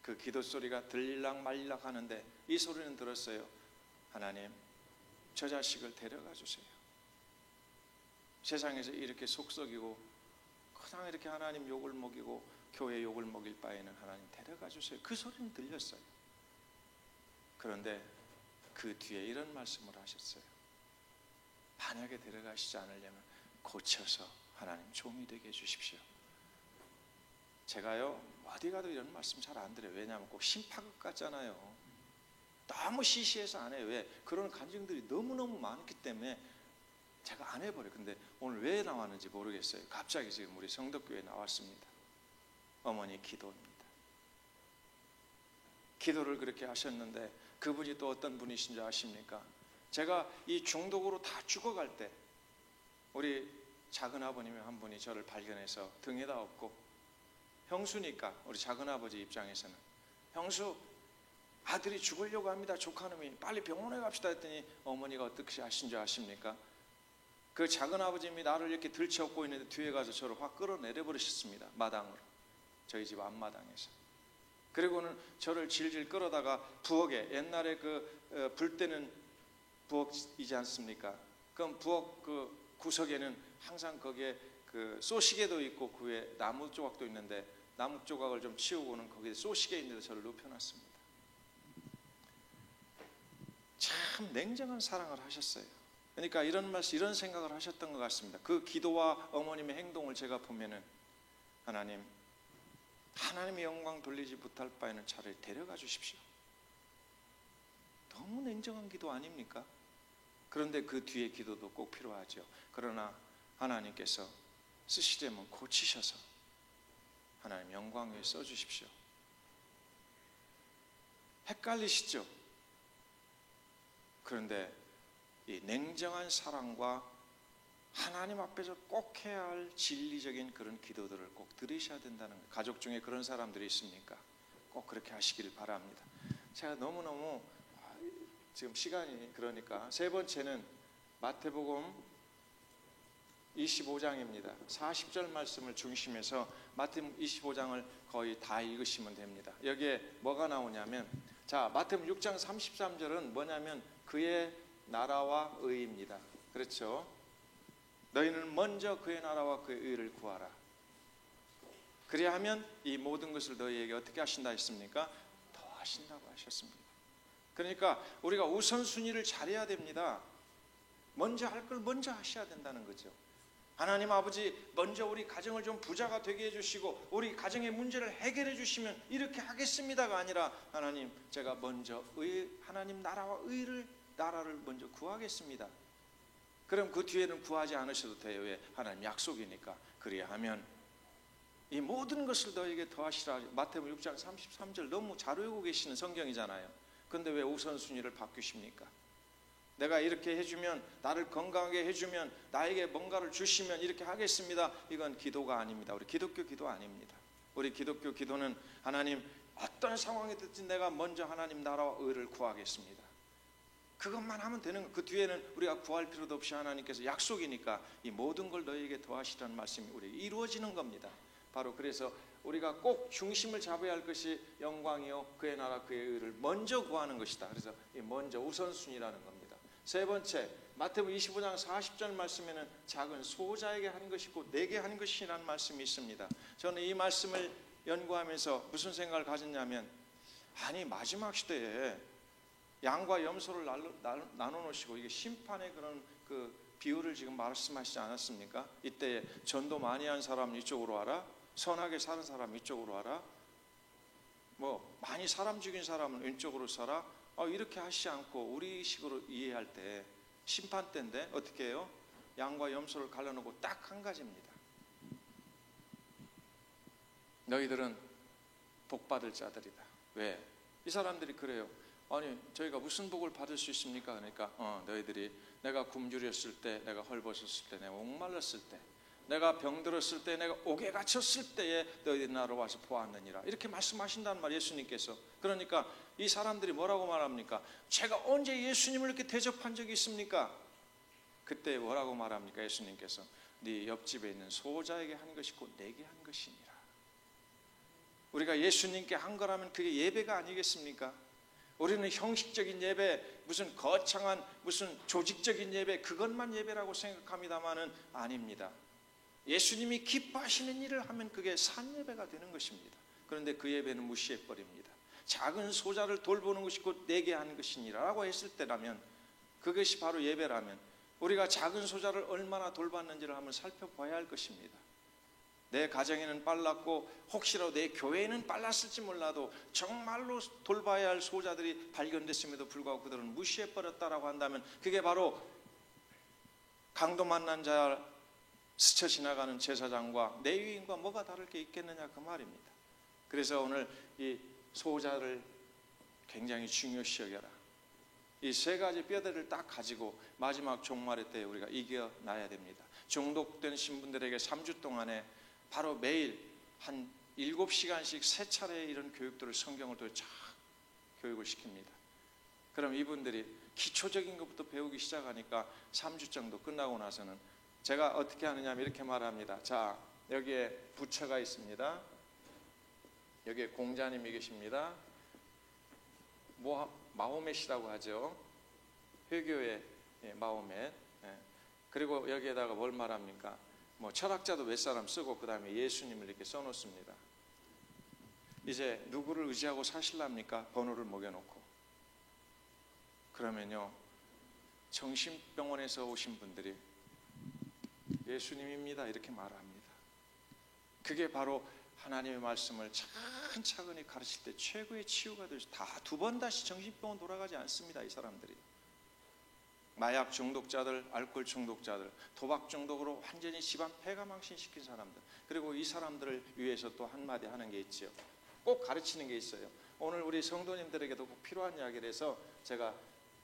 그 기도 소리가 들릴락 말릴락 하는데 이 소리는 들었어요. 하나님, 저 자식을 데려가 주세요. 세상에서 이렇게 속썩이고 그냥 이렇게 하나님 욕을 먹이고 교회 욕을 먹일 바에는 하나님 데려가 주세요. 그 소리는 들렸어요. 그런데 그 뒤에 이런 말씀을 하셨어요. 만약에 데려가시지 않으려면 고쳐서 하나님 종이 되게 해주십시오. 제가요 어디 가도 이런 말씀 잘 안 드려요. 왜냐하면 꼭 심파극 같잖아요. 너무 시시해서 안 해요. 왜? 그런 간증들이 너무너무 많기 때문에 제가 안 해버려요. 근데 오늘 왜 나왔는지 모르겠어요. 갑자기 지금 우리 성덕교회에 나왔습니다. 어머니 기도입니다. 기도를 그렇게 하셨는데 그분이 또 어떤 분이신 줄 아십니까? 제가 이 중독으로 다 죽어갈 때 우리 작은 아버님이 한 분이 저를 발견해서 등에다 업고 형수니까 우리 작은 아버지 입장에서는 형수 아들이 죽으려고 합니다. 조카놈이 빨리 병원에 갑시다 했더니 어머니가 어떻게 하신 줄 아십니까? 그 작은 아버님이 나를 이렇게 들쳐업고 있는데 뒤에 가서 저를 확 끌어내려 버리셨습니다. 마당으로. 저희 집 앞마당에서. 그리고는 저를 질질 끌어다가 부엌에 옛날에 그 불 때는 부엌이지 않습니까? 그럼 부엌 그 구석에는 항상 거기에 그 쏘시개도 있고 그 위에 나무 조각도 있는데 나무 조각을 좀 치우고는 거기에 쏘시개 있는데 저를 눕혀놨습니다. 참 냉정한 사랑을 하셨어요. 그러니까 이런 생각을 하셨던 것 같습니다. 그 기도와 어머님의 행동을 제가 보면은 하나님의 영광 돌리지 못할 바에는 차라리 데려가 주십시오. 너무 냉정한 기도 아닙니까? 그런데 그 뒤에 기도도 꼭 필요하죠. 그러나 하나님께서 쓰시려면 고치셔서 하나님 영광 위에 써주십시오. 헷갈리시죠? 그런데 이 냉정한 사랑과 하나님 앞에서 꼭 해야 할 진리적인 그런 기도들을 꼭 들으셔야 된다는 거예요. 가족 중에 그런 사람들이 있습니까? 꼭 그렇게 하시길 바랍니다. 제가 너무너무 지금 시간이 그러니까 세 번째는 마태복음 25장입니다. 40절 말씀을 중심해서 마태복음 25장을 거의 다 읽으시면 됩니다. 여기에 뭐가 나오냐면, 자, 마태복음 6장 33절은 뭐냐면 그의 나라와 의입니다. 그렇죠? 너희는 먼저 그의 나라와 그의 의를 구하라. 그래야 하면 이 모든 것을 너희에게 어떻게 하신다 했습니까? 더하신다고 하셨습니다. 그러니까 우리가 우선순위를 잘해야 됩니다. 먼저 할 걸 먼저 하셔야 된다는 거죠. 하나님 아버지, 먼저 우리 가정을 좀 부자가 되게 해주시고 우리 가정의 문제를 해결해 주시면 이렇게 하겠습니다가 아니라, 하나님, 제가 먼저 하나님 나라와 의를, 나라를 먼저 구하겠습니다. 그럼 그 뒤에는 구하지 않으셔도 돼요. 왜? 하나님 약속이니까. 그래야 하면 이 모든 것을 너에게 더하시라. 마태복음 6장 33절 너무 잘 외우고 계시는 성경이잖아요. 그런데 왜 우선순위를 바꾸십니까? 내가 이렇게 해주면, 나를 건강하게 해주면, 나에게 뭔가를 주시면 이렇게 하겠습니다. 이건 기도가 아닙니다. 우리 기독교 기도 아닙니다. 우리 기독교 기도는 하나님, 어떤 상황이든지 내가 먼저 하나님 나라와 의를 구하겠습니다. 그것만 하면 되는 거예요. 그 뒤에는 우리가 구할 필요도 없이 하나님께서 약속이니까 이 모든 걸 너희에게 더하시라는 말씀이 우리에게 이루어지는 겁니다. 바로 그래서 우리가 꼭 중심을 잡아야 할 것이 영광이요 그의 나라 그의 의를 먼저 구하는 것이다. 그래서 이 먼저 우선순위라는 겁니다. 세 번째, 마태복음 25장 40절 말씀에는 작은 소자에게 한 것이고 내게 한 것이라는 말씀이 있습니다. 저는 이 말씀을 연구하면서 무슨 생각을 가졌냐면, 아니 마지막 시대에 양과 염소를 나눠 놓으시고 이게 심판의 그런 그 비유를 지금 말씀하시지 않았습니까? 이때 전도 많이 한 사람 이쪽으로 와라, 선하게 사는 사람 이쪽으로 와라, 뭐 많이 사람 죽인 사람은 왼쪽으로 서라, 이렇게 하시지 않고 우리식으로 이해할 때 심판 때인데 어떻게 해요? 양과 염소를 갈라놓고 딱 한 가지입니다. 너희들은 복받을 자들이다. 왜? 이 사람들이 그래요. 아니 저희가 무슨 복을 받을 수 있습니까? 그러니까 너희들이 내가 굶주렸을 때, 내가 헐벗었을 때, 내가 목말랐을 때, 내가 병들었을 때, 내가 옥에 갇혔을 때에 너희들이 나로 와서 보았느니라. 이렇게 말씀하신단 말이에요, 예수님께서. 그러니까 이 사람들이 뭐라고 말합니까? 제가 언제 예수님을 이렇게 대접한 적이 있습니까? 그때 뭐라고 말합니까? 예수님께서 네 옆집에 있는 소자에게 한 것이고 내게 한 것이니라. 우리가 예수님께 한 거라면 그게 예배가 아니겠습니까? 우리는 형식적인 예배, 무슨 거창한 무슨 조직적인 예배, 그것만 예배라고 생각합니다마는 아닙니다. 예수님이 기뻐하시는 일을 하면 그게 산 예배가 되는 것입니다. 그런데 그 예배는 무시해버립니다. 작은 소자를 돌보는 것이고 내게 하는 것이니라고 했을 때라면, 그것이 바로 예배라면 우리가 작은 소자를 얼마나 돌봤는지를 한번 살펴봐야 할 것입니다. 내 가정에는 빨랐고 혹시라도 내 교회에는 빨랐을지 몰라도 정말로 돌봐야 할 소자들이 발견됐음에도 불구하고 그들은 무시해버렸다라고 한다면 그게 바로 강도 만난 자 스쳐 지나가는 제사장과 레위인과 뭐가 다를 게 있겠느냐 그 말입니다. 그래서 오늘 이 소자를 굉장히 중요시 여겨라. 이 세 가지 뼈대를 딱 가지고 마지막 종말의 때에 우리가 이겨나야 됩니다. 중독된 신분들에게 3주 동안에 바로 매일 한 7시간씩 3차례 이런 교육들을 성경을 통해 쫙 교육을 시킵니다. 그럼 이분들이 기초적인 것부터 배우기 시작하니까 3주 정도 끝나고 나서는 제가 어떻게 하느냐 하면 이렇게 말합니다. 자, 여기에 부처가 있습니다. 여기에 공자님이 계십니다. 마호멧이라고 하죠. 회교의 마호멧. 그리고 여기에다가 뭘 말합니까? 철학자도 몇 사람 쓰고 그 다음에 예수님을 이렇게 써놓습니다. 이제 누구를 의지하고 사실랍니까? 번호를 먹여놓고. 그러면요, 정신병원에서 오신 분들이 예수님입니다 이렇게 말합니다. 그게 바로 하나님의 말씀을 차근차근히 가르칠 때 최고의 치유가 되죠. 다 두 번 다시 정신병원 돌아가지 않습니다. 이 사람들이 마약 중독자들, 알코올 중독자들, 도박 중독으로 완전히 집안 폐가망신시킨 사람들, 그리고 이 사람들을 위해서 또 한마디 하는 게 있죠. 꼭 가르치는 게 있어요. 오늘 우리 성도님들에게도 꼭 필요한 이야기를 해서 제가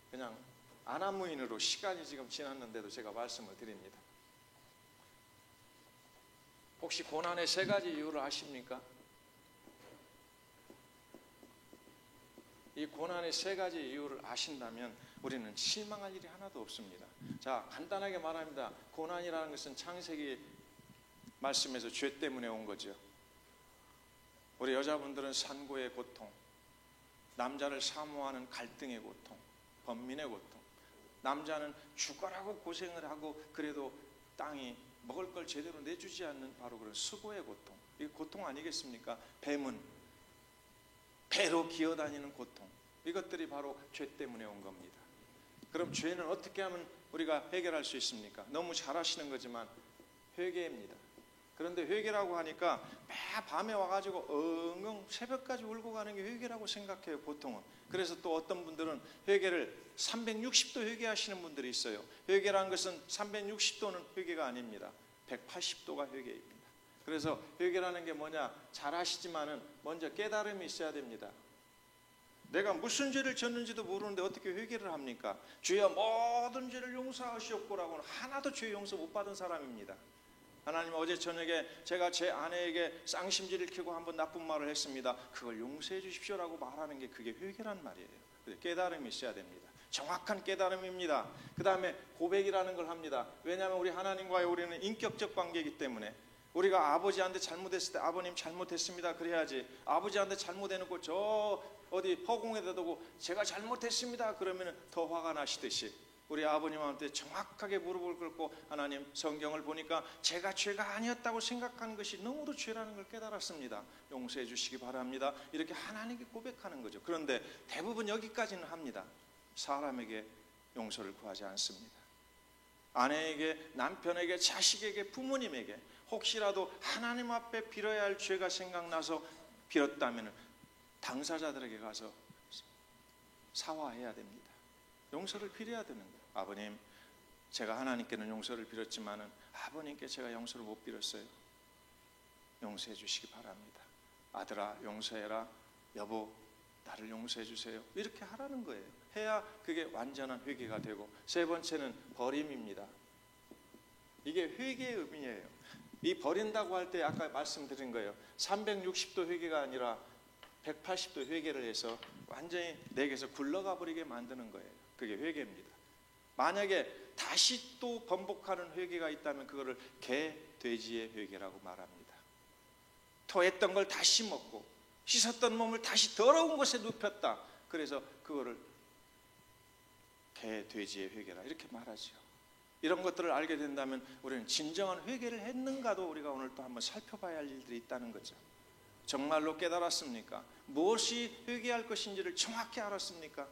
그냥 안한무인으로 시간이 지금 지났는데도 제가 말씀을 드립니다. 혹시 고난의 세 가지 이유를 아십니까? 이 고난의 세 가지 이유를 아신다면 우리는 실망할 일이 하나도 없습니다. 자, 간단하게 말합니다. 고난이라는 것은 창세기 말씀에서 죄 때문에 온 거죠. 우리 여자분들은 산고의 고통, 남자를 사모하는 갈등의 고통, 번민의 고통, 남자는 죽어라고 고생을 하고 그래도 땅이 먹을 걸 제대로 내주지 않는 바로 그런 수고의 고통. 이게 고통 아니겠습니까? 뱀은 배로 기어다니는 고통. 이것들이 바로 죄 때문에 온 겁니다. 그럼 죄는 어떻게 하면 우리가 해결할 수 있습니까? 너무 잘 아시는 거지만 회개입니다. 그런데 회개라고 하니까 매 밤에 와가지고 엉엉 새벽까지 울고 가는 게 회개라고 생각해요, 보통은. 그래서 또 어떤 분들은 회개를 360도 회개하시는 분들이 있어요. 회개라는 것은 360도는 회개가 아닙니다. 180도가 회개입니다. 그래서 회개라는 게 뭐냐, 잘 아시지만은 먼저 깨달음이 있어야 됩니다. 내가 무슨 죄를 졌는지도 모르는데 어떻게 회개를 합니까? 주여 모든 죄를 용서하시옵고라고는 하나도 죄 용서 못 받은 사람입니다. 하나님, 어제 저녁에 제가 제 아내에게 쌍심지를 켜고 한번 나쁜 말을 했습니다. 그걸 용서해 주십시오라고 말하는 게 그게 회개란 말이에요. 깨달음이 있어야 됩니다. 정확한 깨달음입니다. 그 다음에 고백이라는 걸 합니다. 왜냐하면 우리 하나님과의 우리는 인격적 관계이기 때문에 우리가 아버지한테 잘못했을 때 아버님 잘못했습니다 그래야지, 아버지한테 잘못해놓고 저 어디 허공에다 두고 제가 잘못했습니다 그러면 더 화가 나시듯이 우리 아버님한테 정확하게 무릎을 꿇고 하나님, 성경을 보니까 제가 죄가 아니었다고 생각하는 것이 너무도 죄라는 걸 깨달았습니다. 용서해 주시기 바랍니다. 이렇게 하나님께 고백하는 거죠. 그런데 대부분 여기까지는 합니다. 사람에게 용서를 구하지 않습니다. 아내에게, 남편에게, 자식에게, 부모님에게 혹시라도 하나님 앞에 빌어야 할 죄가 생각나서 빌었다면 당사자들에게 가서 사과해야 됩니다. 용서를 빌어야 되는 거예요. 아버님, 제가 하나님께는 용서를 빌었지만은 아버님께 제가 용서를 못 빌었어요. 용서해 주시기 바랍니다. 아들아 용서해라. 여보 나를 용서해 주세요. 이렇게 하라는 거예요. 해야 그게 완전한 회개가 되고, 세 번째는 버림입니다. 이게 회개의 의미예요. 이 버린다고 할 때 아까 말씀드린 거예요. 360도 회개가 아니라 180도 회개를 해서 완전히 내게서 굴러가 버리게 만드는 거예요. 그게 회개입니다. 만약에 다시 또 번복하는 회개가 있다면 그거를 개, 돼지의 회개라고 말합니다. 토했던 걸 다시 먹고 씻었던 몸을 다시 더러운 곳에 눕혔다. 그래서 그거를 개, 돼지의 회개라 이렇게 말하죠. 이런 것들을 알게 된다면 우리는 진정한 회개를 했는가도 우리가 오늘 또 한번 살펴봐야 할 일들이 있다는 거죠. 정말로 깨달았습니까? 무엇이 회개할 것인지를 정확히 알았습니까?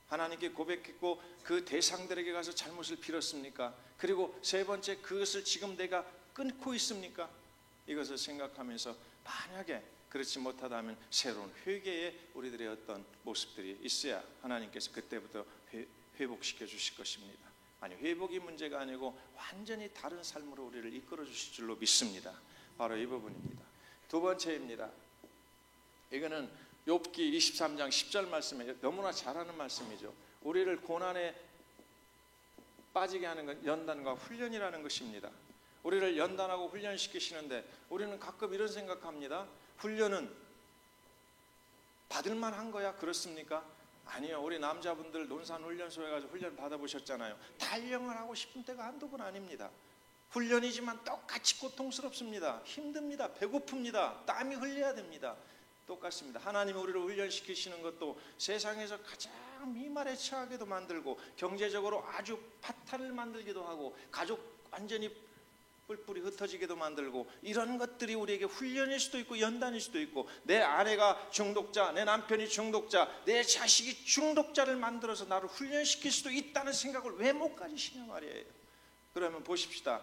하나님께 고백했고 그 대상들에게 가서 잘못을 빌었습니까? 그리고 세 번째, 그것을 지금 내가 끊고 있습니까? 이것을 생각하면서 만약에 그렇지 못하다면 새로운 회개의 우리들의 어떤 모습들이 있어야 하나님께서 그때부터 회복시켜 주실 것입니다. 아니, 회복이 문제가 아니고 완전히 다른 삶으로 우리를 이끌어 주실 줄로 믿습니다. 바로 이 부분입니다. 두 번째입니다. 이거는 욥기 23장 10절 말씀에 너무나 잘하는 말씀이죠. 우리를 고난에 빠지게 하는 건 연단과 훈련이라는 것입니다. 우리를 연단하고 훈련시키시는데 우리는 가끔 이런 생각합니다. 훈련은 받을 만한 거야, 그렇습니까? 아니요. 우리 남자분들 논산훈련소에 가서 훈련 받아보셨잖아요. 단령을 하고 싶은 때가 한두 번 아닙니다. 훈련이지만 똑같이 고통스럽습니다. 힘듭니다. 배고픕니다. 땀이 흘려야 됩니다. 똑같습니다. 하나님이 우리를 훈련시키시는 것도 세상에서 가장 미말에 처하게도 만들고 경제적으로 아주 파탄을 만들기도 하고 가족 완전히 뿔뿔이 흩어지게도 만들고, 이런 것들이 우리에게 훈련일 수도 있고 연단일 수도 있고, 내 아내가 중독자, 내 남편이 중독자, 내 자식이 중독자를 만들어서 나를 훈련시킬 수도 있다는 생각을 왜 못 가지시냐 말이에요. 그러면 보십시다.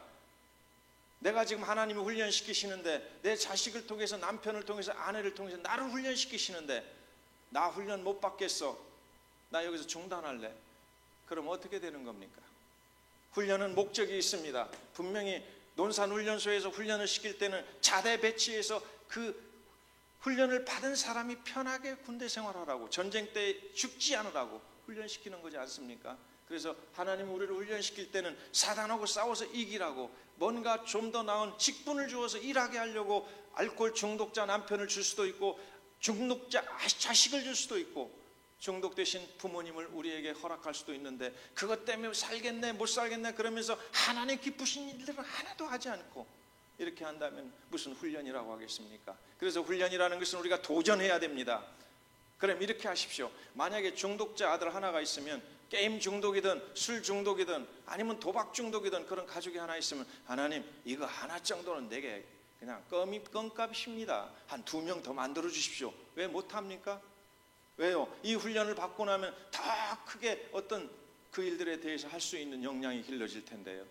내가 지금 하나님이 훈련시키시는데, 내 자식을 통해서, 남편을 통해서, 아내를 통해서 나를 훈련시키시는데 나 훈련 못 받겠어, 나 여기서 중단할래. 그럼 어떻게 되는 겁니까? 훈련은 목적이 있습니다. 분명히 논산훈련소에서 훈련을 시킬 때는 자대 배치해서 그 훈련을 받은 사람이 편하게 군대 생활하라고, 전쟁 때 죽지 않으라고 훈련시키는 거지 않습니까? 그래서 하나님은 우리를 훈련시킬 때는 사단하고 싸워서 이기라고, 뭔가 좀 더 나은 직분을 주어서 일하게 하려고 알코올 중독자 남편을 줄 수도 있고, 중독자 자식을 줄 수도 있고, 중독되신 부모님을 우리에게 허락할 수도 있는데, 그것 때문에 살겠네 못 살겠네 그러면서 하나님 기쁘신 일들은 하나도 하지 않고 이렇게 한다면 무슨 훈련이라고 하겠습니까? 그래서 훈련이라는 것은 우리가 도전해야 됩니다. 그럼 이렇게 하십시오. 만약에 중독자 아들 하나가 있으면, 게임 중독이든 술 중독이든 아니면 도박 중독이든 그런 가족이 하나 있으면, 하나님 이거 하나 정도는 내게 그냥 껌값입니다. 한 2명 더 만들어 주십시오. 왜 못합니까? 왜요? 이 훈련을 받고 나면 더 크게 어떤 그 일들에 대해서 할 수 있는 역량이 길러질 텐데요.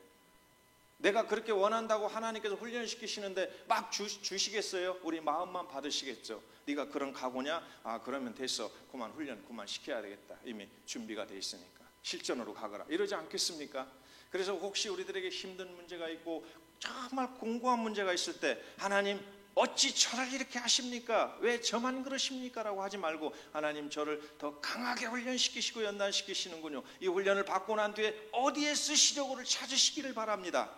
내가 그렇게 원한다고 하나님께서 훈련시키시는데 막 주시겠어요? 우리 마음만 받으시겠죠. 네가 그런 각오냐? 아, 그러면 됐어. 그만 훈련 그만 시켜야 되겠다. 이미 준비가 돼 있으니까 실전으로 가거라. 이러지 않겠습니까? 그래서 혹시 우리들에게 힘든 문제가 있고 정말 공고한 문제가 있을 때, 하나님 어찌 저를 이렇게 하십니까? 왜 저만 그러십니까? 라고 하지 말고, 하나님 저를 더 강하게 훈련시키시고 연단시키시는군요. 이 훈련을 받고 난 뒤에 어디에 쓰시려고를 찾으시기를 바랍니다.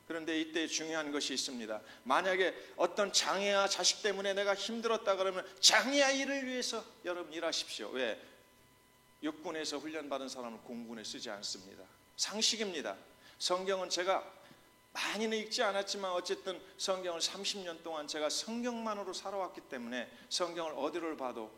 그런데 이때 중요한 것이 있습니다. 만약에 어떤 장애아 자식 때문에 내가 힘들었다 그러면 장애아 일을 위해서 여러분 일하십시오. 왜? 육군에서 훈련받은 사람을 공군에 쓰지 않습니다. 상식입니다. 성경은 제가 많이는 읽지 않았지만 어쨌든 성경을 30년 동안 제가 성경만으로 살아왔기 때문에 성경을 어디를 봐도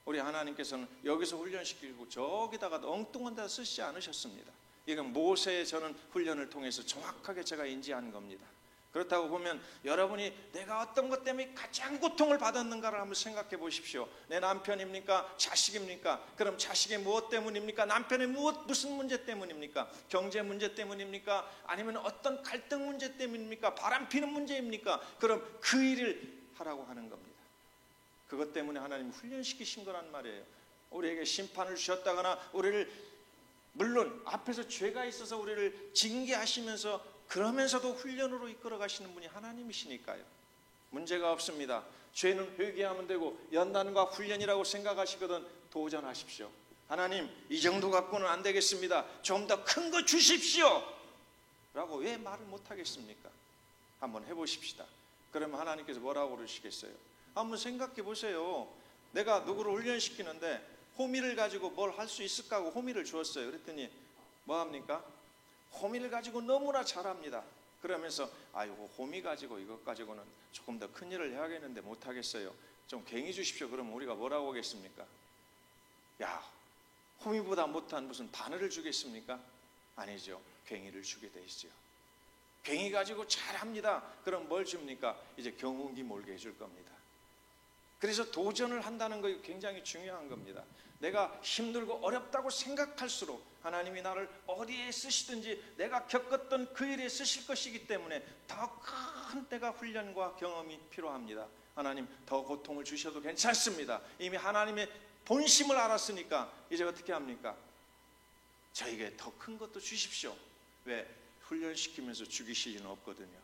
우리 하나님께서는 여기서 훈련시키고 저기다가 엉뚱한 데다 쓰시지 않으셨습니다. 이건 모세의 저는 훈련을 통해서 정확하게 제가 인지한 겁니다. 그렇다고 보면 여러분이 내가 어떤 것 때문에 가장 고통을 받았는가를 한번 생각해 보십시오. 내 남편입니까? 자식입니까? 그럼 자식의 무엇 때문입니까? 남편의 무슨 문제 때문입니까? 경제 문제 때문입니까? 아니면 어떤 갈등 문제 때문입니까? 바람피는 문제입니까? 그럼 그 일을 하라고 하는 겁니다. 그것 때문에 하나님 훈련시키신 거란 말이에요. 우리에게 심판을 주셨다거나 우리를, 물론 앞에서 죄가 있어서 우리를 징계하시면서 그러면서도 훈련으로 이끌어 가시는 분이 하나님이시니까요. 문제가 없습니다. 죄는 회개하면 되고 연단과 훈련이라고 생각하시거든 도전하십시오. 하나님 이 정도 갖고는 안 되겠습니다. 좀 더 큰 거 주십시오 라고 왜 말을 못하겠습니까? 한번 해보십시다. 그러면 하나님께서 뭐라고 그러시겠어요? 한번 생각해 보세요. 내가 누구를 훈련시키는데 호미를 가지고 뭘 할 수 있을까 하고 호미를 주었어요. 그랬더니 뭐합니까? 호미를 가지고 너무나 잘합니다. 그러면서 아이고 호미 가지고 이것 가지고는 조금 더 큰 일을 해야겠는데 못하겠어요. 좀 괭이 주십시오. 그러면 우리가 뭐라고 하겠습니까? 야, 호미보다 못한 무슨 바늘을 주겠습니까? 아니죠. 괭이를 주게 돼 있죠. 괭이 가지고 잘합니다. 그럼 뭘 줍니까? 이제 경운기 몰게 해줄 겁니다. 그래서 도전을 한다는 거 굉장히 중요한 겁니다. 내가 힘들고 어렵다고 생각할수록 하나님이 나를 어디에 쓰시든지 내가 겪었던 그 일에 쓰실 것이기 때문에 더 큰 내가 훈련과 경험이 필요합니다. 하나님 더 고통을 주셔도 괜찮습니다. 이미 하나님의 본심을 알았으니까 이제 어떻게 합니까? 저에게 더 큰 것도 주십시오. 왜? 훈련시키면서 죽이실 리는 없거든요.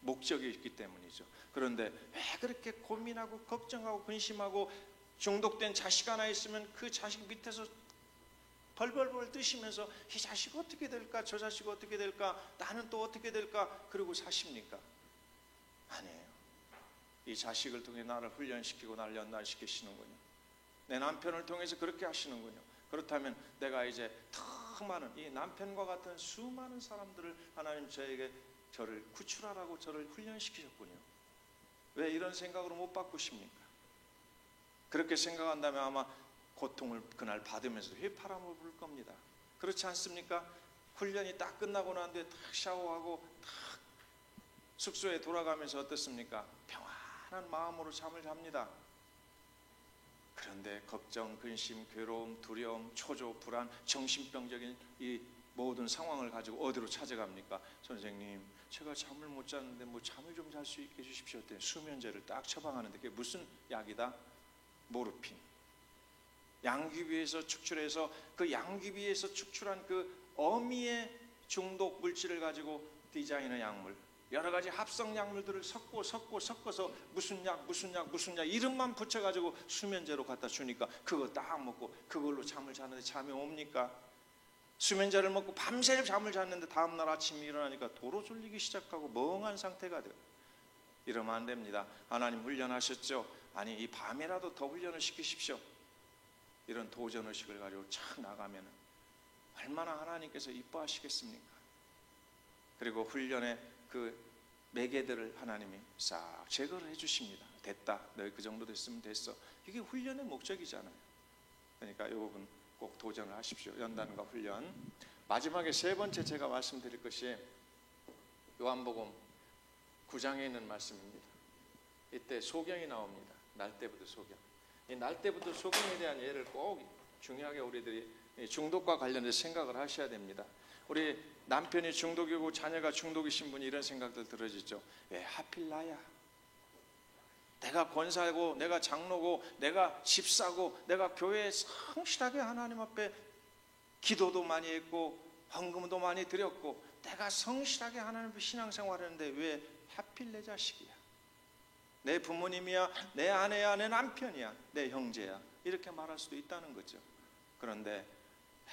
목적이 있기 때문이죠. 그런데 왜 그렇게 고민하고 걱정하고 근심하고, 중독된 자식 하나 있으면 그 자식 밑에서 벌벌벌 뜨시면서 이 자식 어떻게 될까? 저 자식 어떻게 될까? 나는 또 어떻게 될까? 그러고 사십니까? 아니에요. 이 자식을 통해 나를 훈련시키고 나를 연단시키시는군요. 내 남편을 통해서 그렇게 하시는군요. 그렇다면 내가 이제 더 많은 이 남편과 같은 수많은 사람들을 하나님 저를 구출하라고 저를 훈련시키셨군요. 왜 이런 생각으로 못 바꾸십니까? 그렇게 생각한다면 아마 고통을 그날 받으면서 휘파람을 불 겁니다. 그렇지 않습니까? 훈련이 딱 끝나고 난 뒤에 딱 샤워하고 딱 숙소에 돌아가면서 어떻습니까? 평안한 마음으로 잠을 잡니다. 그런데 걱정, 근심, 괴로움, 두려움, 초조, 불안, 정신병적인 이 모든 상황을 가지고 어디로 찾아갑니까? 선생님, 제가 잠을 못 잤는데 뭐 잠을 좀 잘 수 있게 해주십시오. 그때 수면제를 딱 처방하는데 그게 무슨 약이다? 모르핀. 양귀비에서 축출해서 그 양귀비에서 축출한 그 어미의 중독 물질을 가지고 디자인한 약물, 여러 가지 합성 약물들을 섞어서 무슨 약 이름만 붙여가지고 수면제로 갖다 주니까 그거 딱 먹고 그걸로 잠을 자는데 잠이 옵니까? 수면제를 먹고 밤새 잠을 잤는데 다음날 아침에 일어나니까 도로 졸리기 시작하고 멍한 상태가 돼요. 이러면 안 됩니다. 하나님 훈련하셨죠? 아니 이 밤에라도 더 훈련을 시키십시오. 이런 도전의식을 가지고 착 나가면 얼마나 하나님께서 이뻐하시겠습니까? 그리고 훈련의 그 매개들을 하나님이 싹 제거를 해주십니다. 됐다, 너희 그 정도 됐으면 됐어. 이게 훈련의 목적이잖아요. 그러니까 이 부분 꼭 도전을 하십시오. 연단과 훈련. 마지막에 세 번째 제가 말씀드릴 것이 요한복음 9장에 있는 말씀입니다. 이때 소경이 나옵니다. 날 때부터 소경. 이 날 때부터 소경에 대한 예를 꼭 중요하게 우리들이 중독과 관련해서 생각을 하셔야 됩니다. 우리 남편이 중독이고 자녀가 중독이신 분이 이런 생각들 들어지죠. 왜 하필 나야? 내가 권사고 내가 장로고 내가 집사고 내가 교회에 성실하게 하나님 앞에 기도도 많이 했고 헌금도 많이 드렸고 내가 성실하게 하나님 앞에 신앙생활을 했는데 왜 하필 내 자식이야? 내 부모님이야, 내 아내야, 내 남편이야, 내 형제야, 이렇게 말할 수도 있다는 거죠. 그런데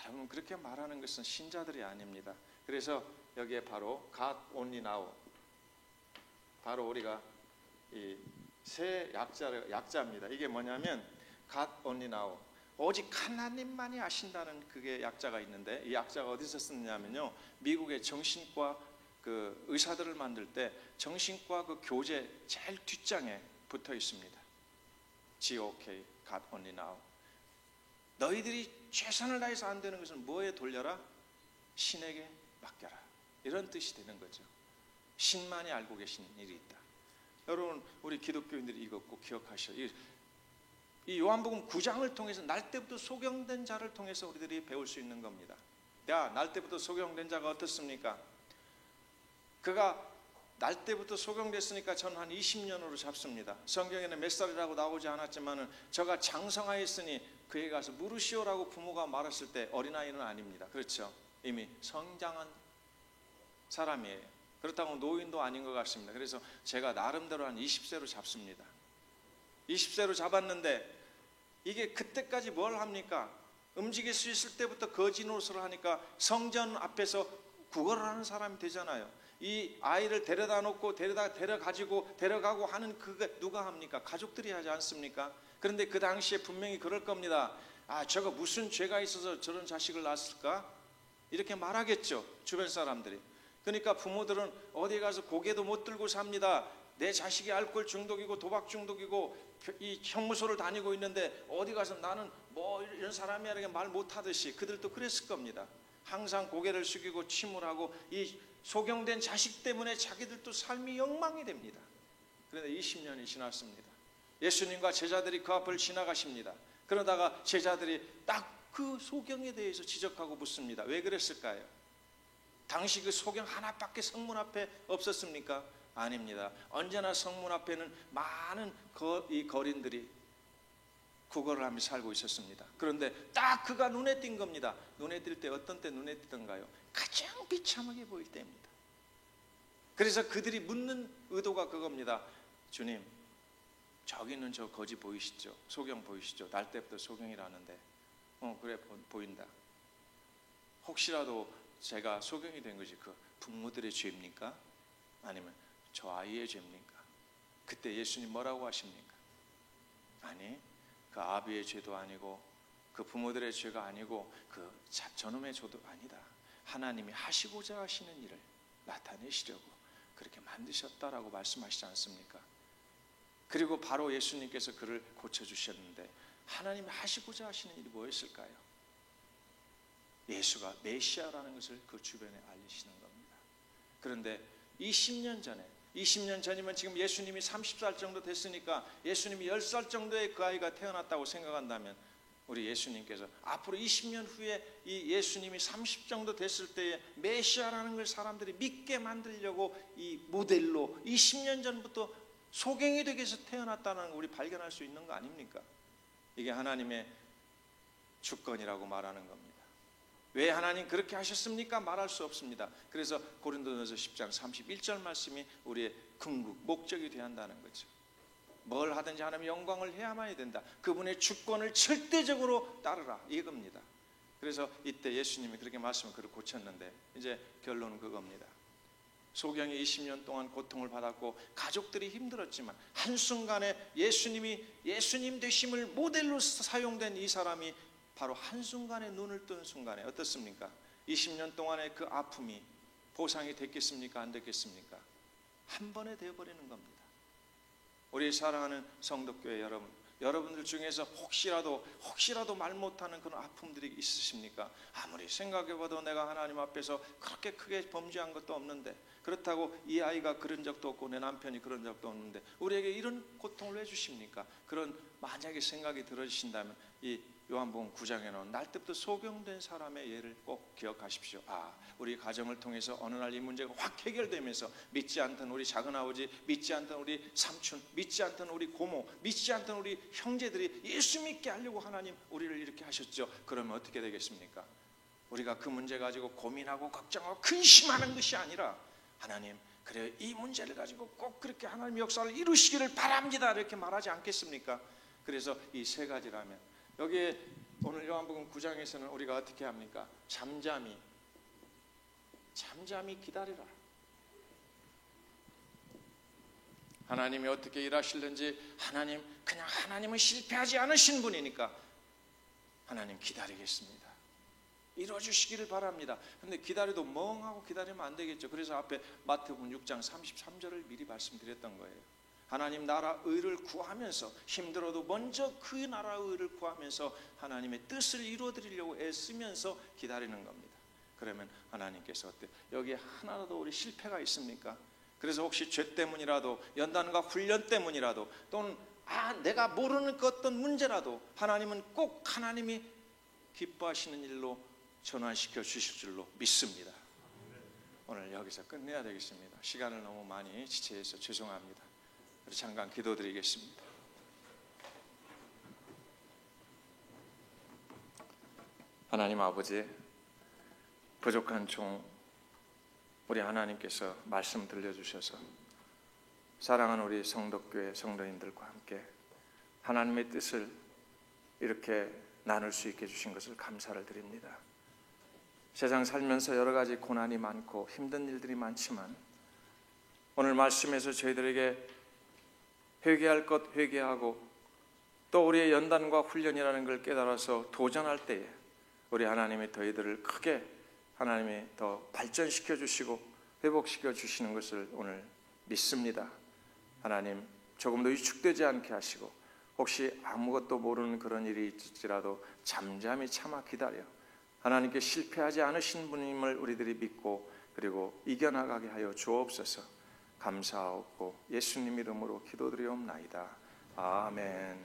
여러분 그렇게 말하는 것은 신자들이 아닙니다. 그래서 여기에 바로 God only now, 바로 우리가 이 새 약자입니다. 이게 뭐냐면 God only now, 오직 하나님만이 아신다는 그게 약자가 있는데 이 약자가 어디서 쓰느냐면요, 미국의 정신과 그 의사들을 만들 때 정신과 그 교재 제일 뒷장에 붙어 있습니다. GOK, God only now. 너희들이 최선을 다해서 안 되는 것은 뭐에 돌려라? 신에게 맡겨라. 이런 뜻이 되는 거죠. 신만이 알고 계신 일이 있다. 여러분 우리 기독교인들이 이거 꼭 기억하셔. 이 요한복음 9장을 통해서 날 때부터 소경된 자를 통해서 우리들이 배울 수 있는 겁니다. 야, 날 때부터 소경된 자가 어떻습니까? 그가 날 때부터 소경됐으니까 저는 한 20년으로 잡습니다. 성경에는 몇 살이라고 나오지 않았지만은 저가 장성하였으니 그에 가서 물으시오라고 부모가 말했을 때 어린아이는 아닙니다. 그렇죠? 이미 성장한 사람이에요. 그렇다고 노인도 아닌 것 같습니다. 그래서 제가 나름대로 한 20세로 잡습니다. 20세로 잡았는데 이게 그때까지 뭘 합니까? 움직일 수 있을 때부터 거지 노릇을 하니까 성전 앞에서 구걸을 하는 사람이 되잖아요. 이 아이를 데려다 놓고 데려가고 하는 그거 누가 합니까? 가족들이 하지 않습니까? 그런데 그 당시에 분명히 그럴 겁니다. 아, 저거 무슨 죄가 있어서 저런 자식을 낳았을까? 이렇게 말하겠죠, 주변 사람들이. 그러니까 부모들은 어디 가서 고개도 못 들고 삽니다. 내 자식이 알코올 중독이고 도박 중독이고 이 형무소를 다니고 있는데 어디 가서 나는 뭐 이런 사람이야 이렇게 말 못하듯이 그들도 그랬을 겁니다. 항상 고개를 숙이고 침울하고 이 소경된 자식 때문에 자기들도 삶이 엉망이 됩니다. 그런데 20년이 지났습니다. 예수님과 제자들이 그 앞을 지나가십니다. 그러다가 제자들이 딱 그 소경에 대해서 지적하고 묻습니다. 왜 그랬을까요? 당시 그 소경 하나밖에 성문 앞에 없었습니까? 아닙니다. 언제나 성문 앞에는 많은 이 거린들이 구걸을 하며 살고 있었습니다. 그런데 딱 그가 눈에 띈 겁니다. 눈에 띌 때 어떤 때 눈에 띄던가요? 가장 비참하게 보일 때입니다. 그래서 그들이 묻는 의도가 그겁니다. 주님, 저기 있는 저 거지 보이시죠? 소경 보이시죠? 날 때부터 소경이라는데 그래 보인다. 혹시라도 제가 소경이 된 것이 그 부모들의 죄입니까? 아니면 저 아이의 죄입니까? 그때 예수님 뭐라고 하십니까? 아니, 그 아비의 죄도 아니고 그 부모들의 죄가 아니고 그 저놈의 죄도 아니다. 하나님이 하시고자 하시는 일을 나타내시려고 그렇게 만드셨다라고 말씀하시지 않습니까? 그리고 바로 예수님께서 그를 고쳐주셨는데 하나님이 하시고자 하시는 일이 뭐였을까요? 예수가 메시아라는 것을 그 주변에 알리시는 겁니다. 그런데 20년 전이면 지금 예수님이 30살 정도 됐으니까 예수님이 10살 정도의 그 아이가 태어났다고 생각한다면 우리 예수님께서 앞으로 20년 후에 이 예수님이 30 정도 됐을 때에 메시아라는 걸 사람들이 믿게 만들려고 이 모델로 20년 전부터 소경이 되기 위해서 태어났다는 걸 우리 발견할 수 있는 거 아닙니까? 이게 하나님의 주권이라고 말하는 겁니다. 왜 하나님 그렇게 하셨습니까? 말할 수 없습니다. 그래서 고린도전서 10장 31절 말씀이 우리의 궁극 목적이 되어야 한다는 거죠. 뭘 하든지 하나님의 영광을 해야만이 된다. 그분의 주권을 절대적으로 따르라 이겁니다. 그래서 이때 예수님이 그렇게 말씀을 그를 고쳤는데 이제 결론은 그겁니다. 소경이 20년 동안 고통을 받았고 가족들이 힘들었지만 한순간에 예수님 되심을 모델로 사용된 이 사람이 바로 한순간에 눈을 뜬 순간에 어떻습니까? 20년 동안의 그 아픔이 보상이 됐겠습니까? 안 됐겠습니까? 한 번에 되어버리는 겁니다. 우리 사랑하는 성도교회 여러분들 중에서 혹시라도 말 못하는 그런 아픔들이 있으십니까? 아무리 생각해봐도 내가 하나님 앞에서 그렇게 크게 범죄한 것도 없는데, 그렇다고 이 아이가 그런 적도 없고 내 남편이 그런 적도 없는데 우리에게 이런 고통을 왜 주십니까? 그런 만약에 생각이 들어지신다면 이 요한복음 9장에 나온 날 때부터 소경된 사람의 예를 꼭 기억하십시오. 우리 가정을 통해서 어느 날 이 문제가 확 해결되면서 믿지 않던 우리 작은아버지, 믿지 않던 우리 삼촌, 믿지 않던 우리 고모, 믿지 않던 우리 형제들이 예수 믿게 하려고 하나님 우리를 이렇게 하셨죠. 그러면 어떻게 되겠습니까? 우리가 그 문제 가지고 고민하고 걱정하고 근심하는 것이 아니라 하나님, 그래 이 문제를 가지고 꼭 그렇게 하나님 역사를 이루시기를 바랍니다 이렇게 말하지 않겠습니까? 그래서 이 세 가지라면 여기에 오늘 요한복음 9장에서는 우리가 어떻게 합니까? 잠잠히 기다리라. 하나님이 어떻게 일하실는지 하나님은 실패하지 않으신 분이니까 하나님 기다리겠습니다. 이루어주시기를 바랍니다. 그런데 기다려도 멍하고 기다리면 안 되겠죠. 그래서 앞에 마태복음 6장 33절을 미리 말씀드렸던 거예요. 하나님 나라 의를 구하면서 힘들어도 먼저 그 나라 의를 구하면서 하나님의 뜻을 이루어드리려고 애쓰면서 기다리는 겁니다. 그러면 하나님께서 어때요? 여기에 하나라도 우리 실패가 있습니까? 그래서 혹시 죄 때문이라도 연단과 훈련 때문이라도 또는 내가 모르는 그 어떤 문제라도 하나님은 꼭 하나님이 기뻐하시는 일로 전환시켜 주실 줄로 믿습니다. 오늘 여기서 끝내야 되겠습니다. 시간을 너무 많이 지체해서 죄송합니다. 잠깐 기도드리겠습니다. 하나님 아버지, 부족한 종 우리 하나님께서 말씀 들려주셔서 사랑하는 우리 성도교회 성도인들과 함께 하나님의 뜻을 이렇게 나눌 수 있게 해주신 것을 감사를 드립니다. 세상 살면서 여러 가지 고난이 많고 힘든 일들이 많지만 오늘 말씀에서 저희들에게 회개할 것 회개하고 또 우리의 연단과 훈련이라는 걸 깨달아서 도전할 때에 우리 하나님이 저희들을 크게 하나님이 더 발전시켜 주시고 회복시켜 주시는 것을 오늘 믿습니다. 하나님 조금도 위축되지 않게 하시고 혹시 아무것도 모르는 그런 일이 있을지라도 잠잠히 참아 기다려 하나님께 실패하지 않으신 분임을 우리들이 믿고 그리고 이겨나가게 하여 주옵소서. 감사하고 예수님 이름으로 기도드리옵나이다. 아멘.